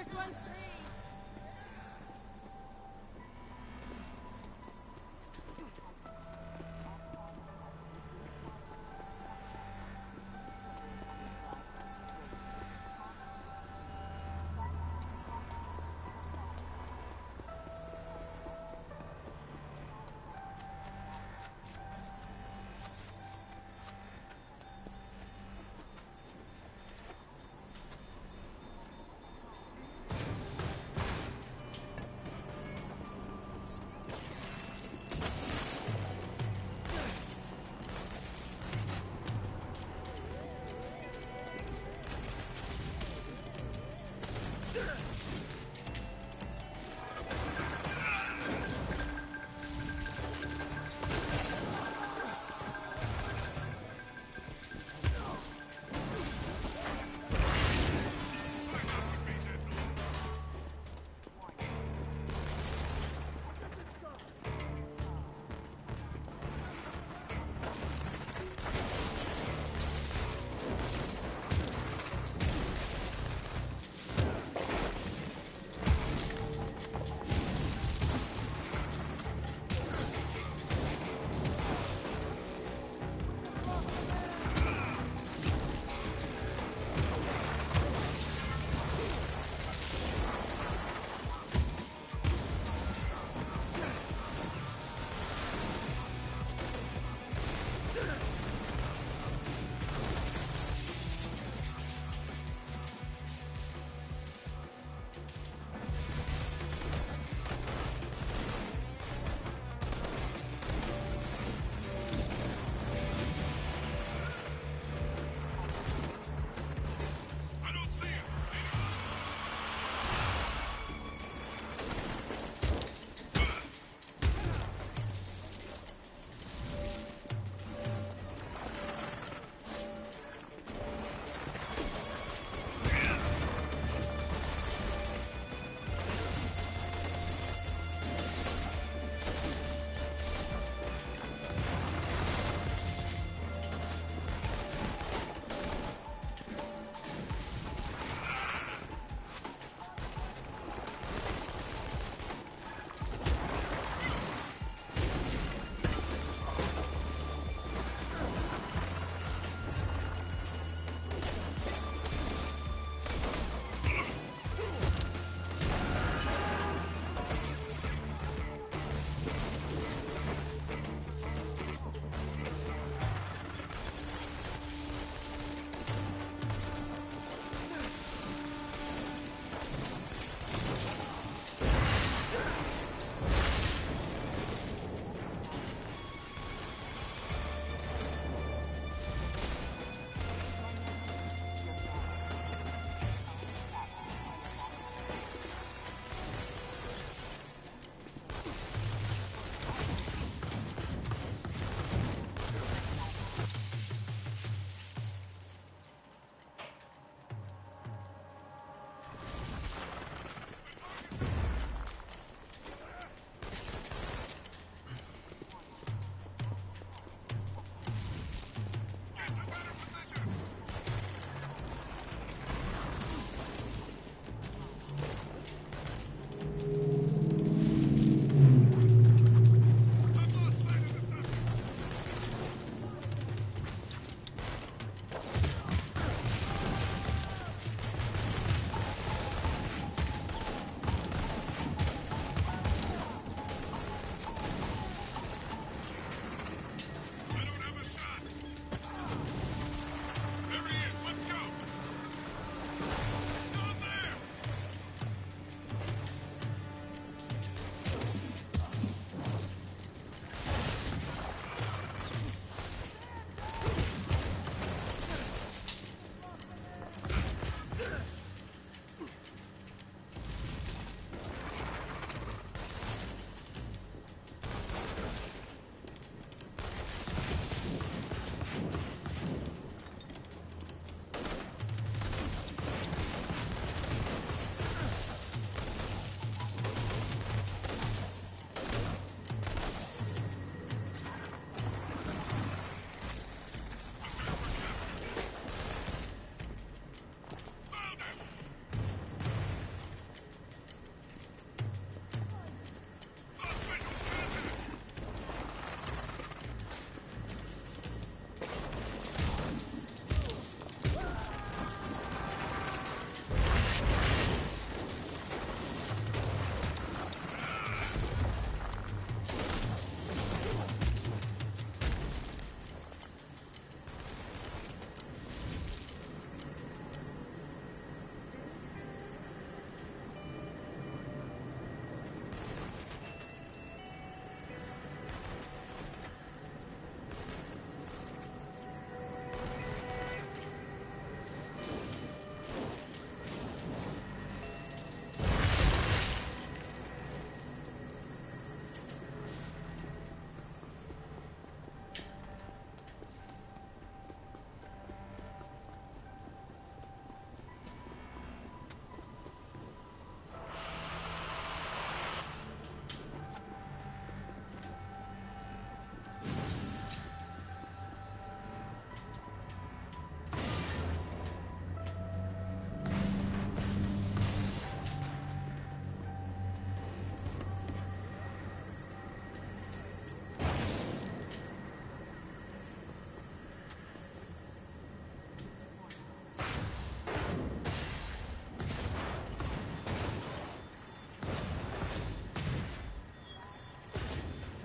First one's free.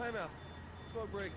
Timeout. Smoke break.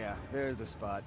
yeah, there's the spot.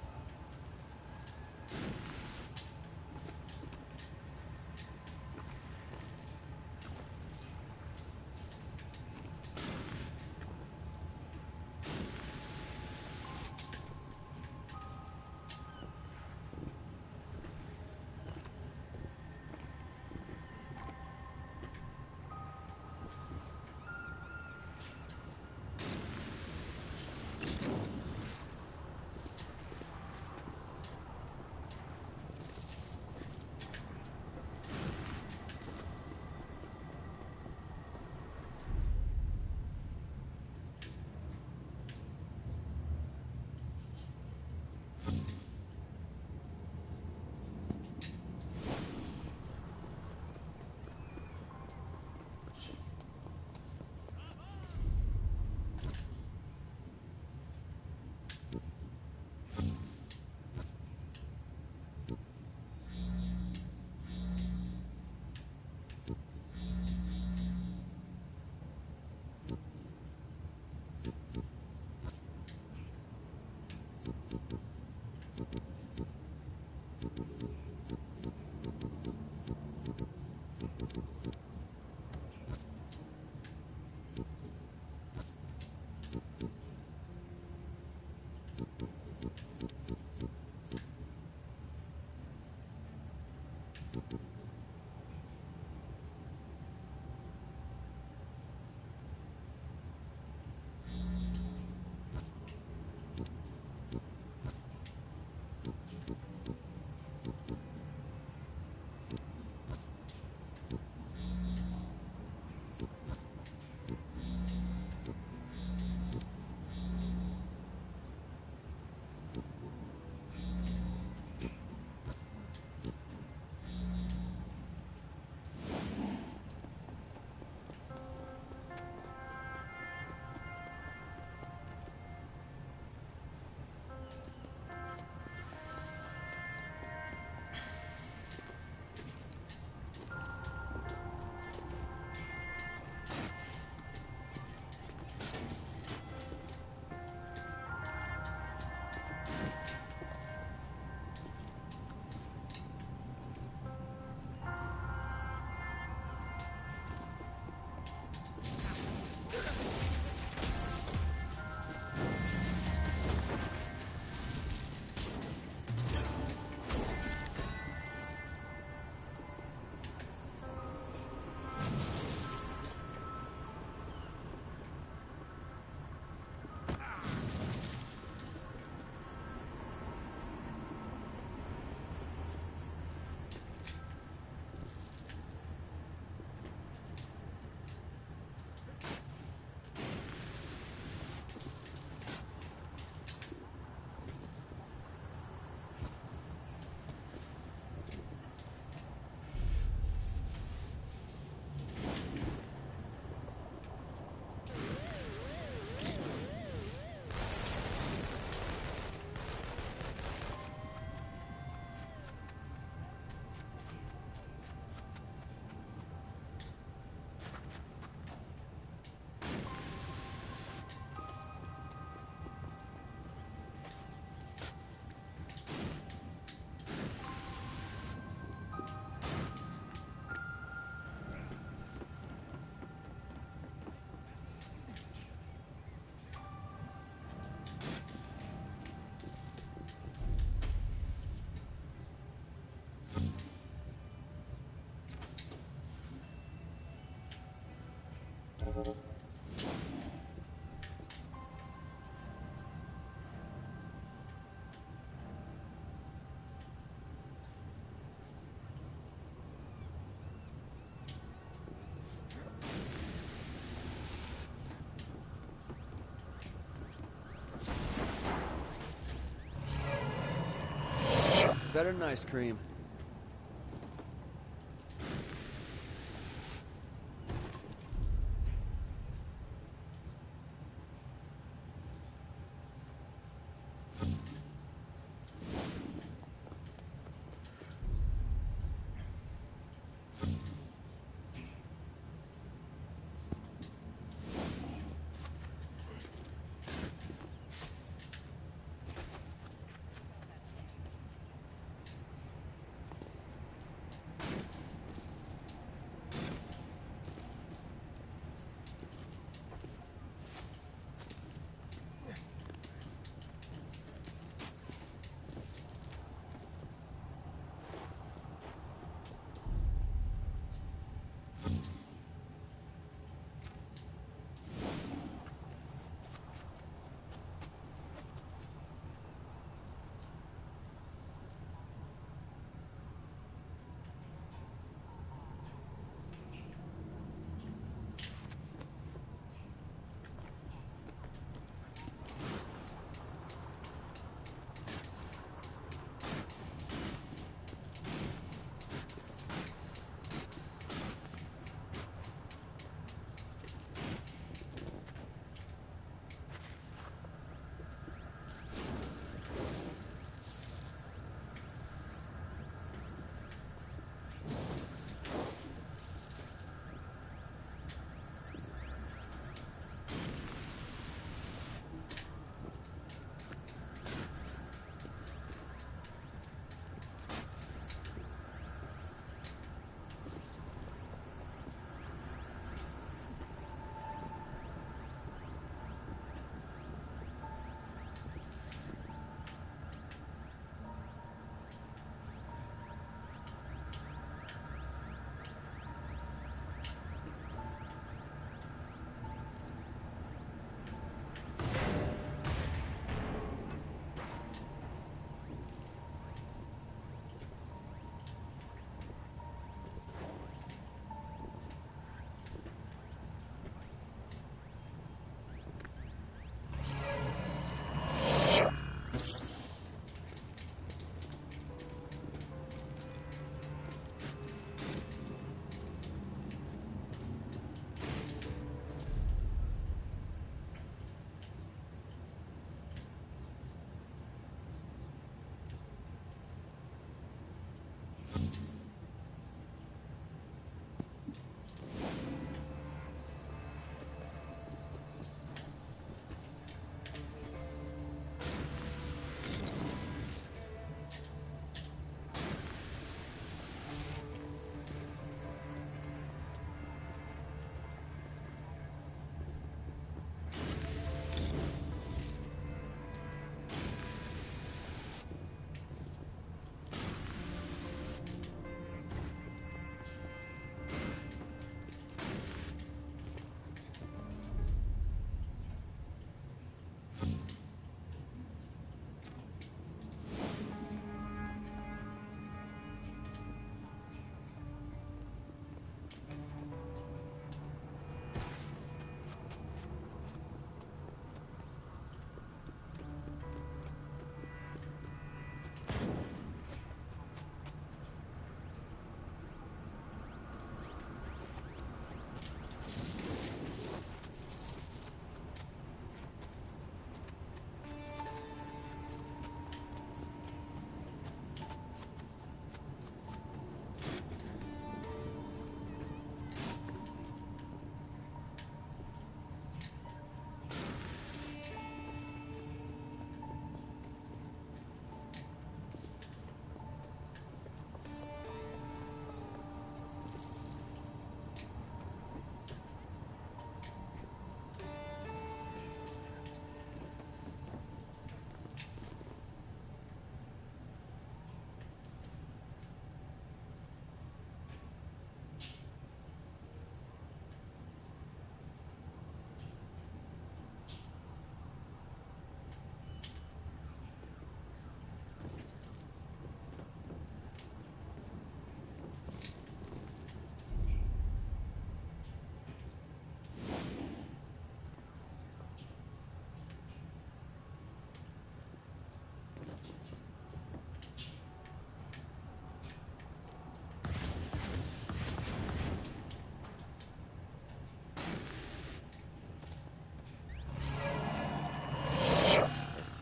Better than ice cream.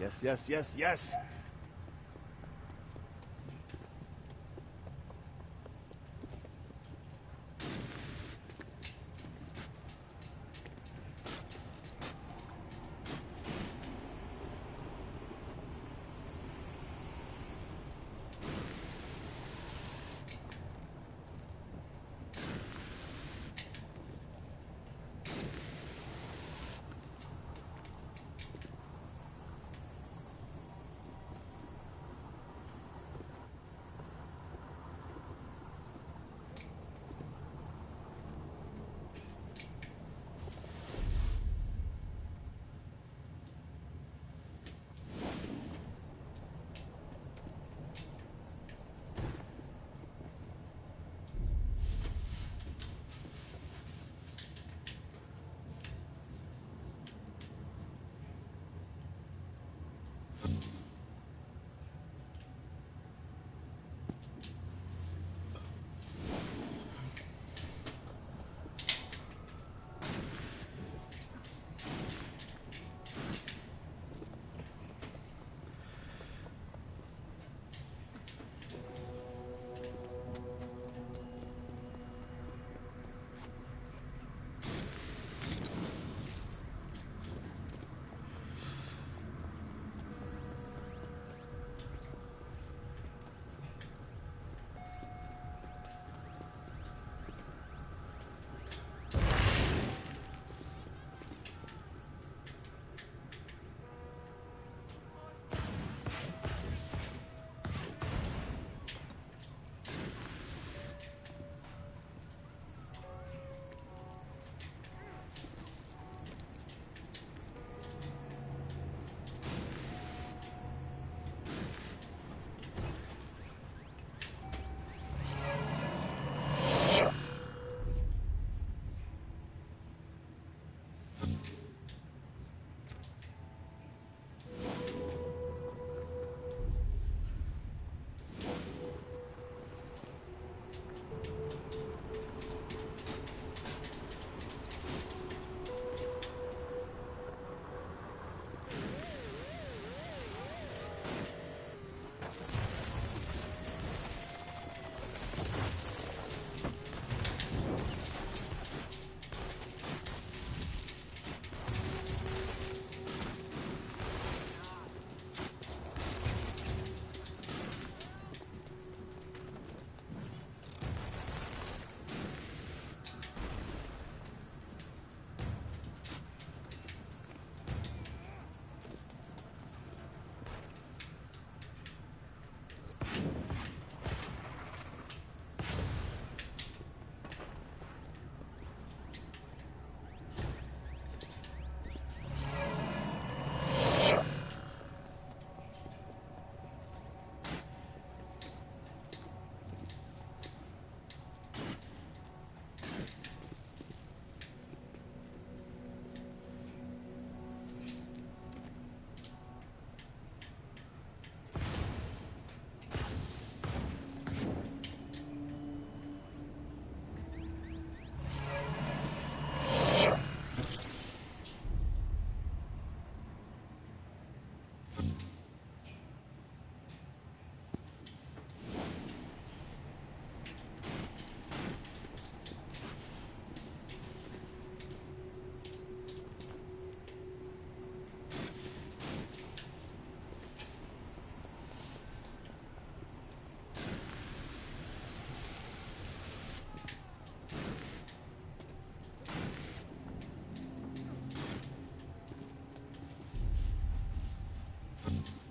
Yes, yes, yes, yes! You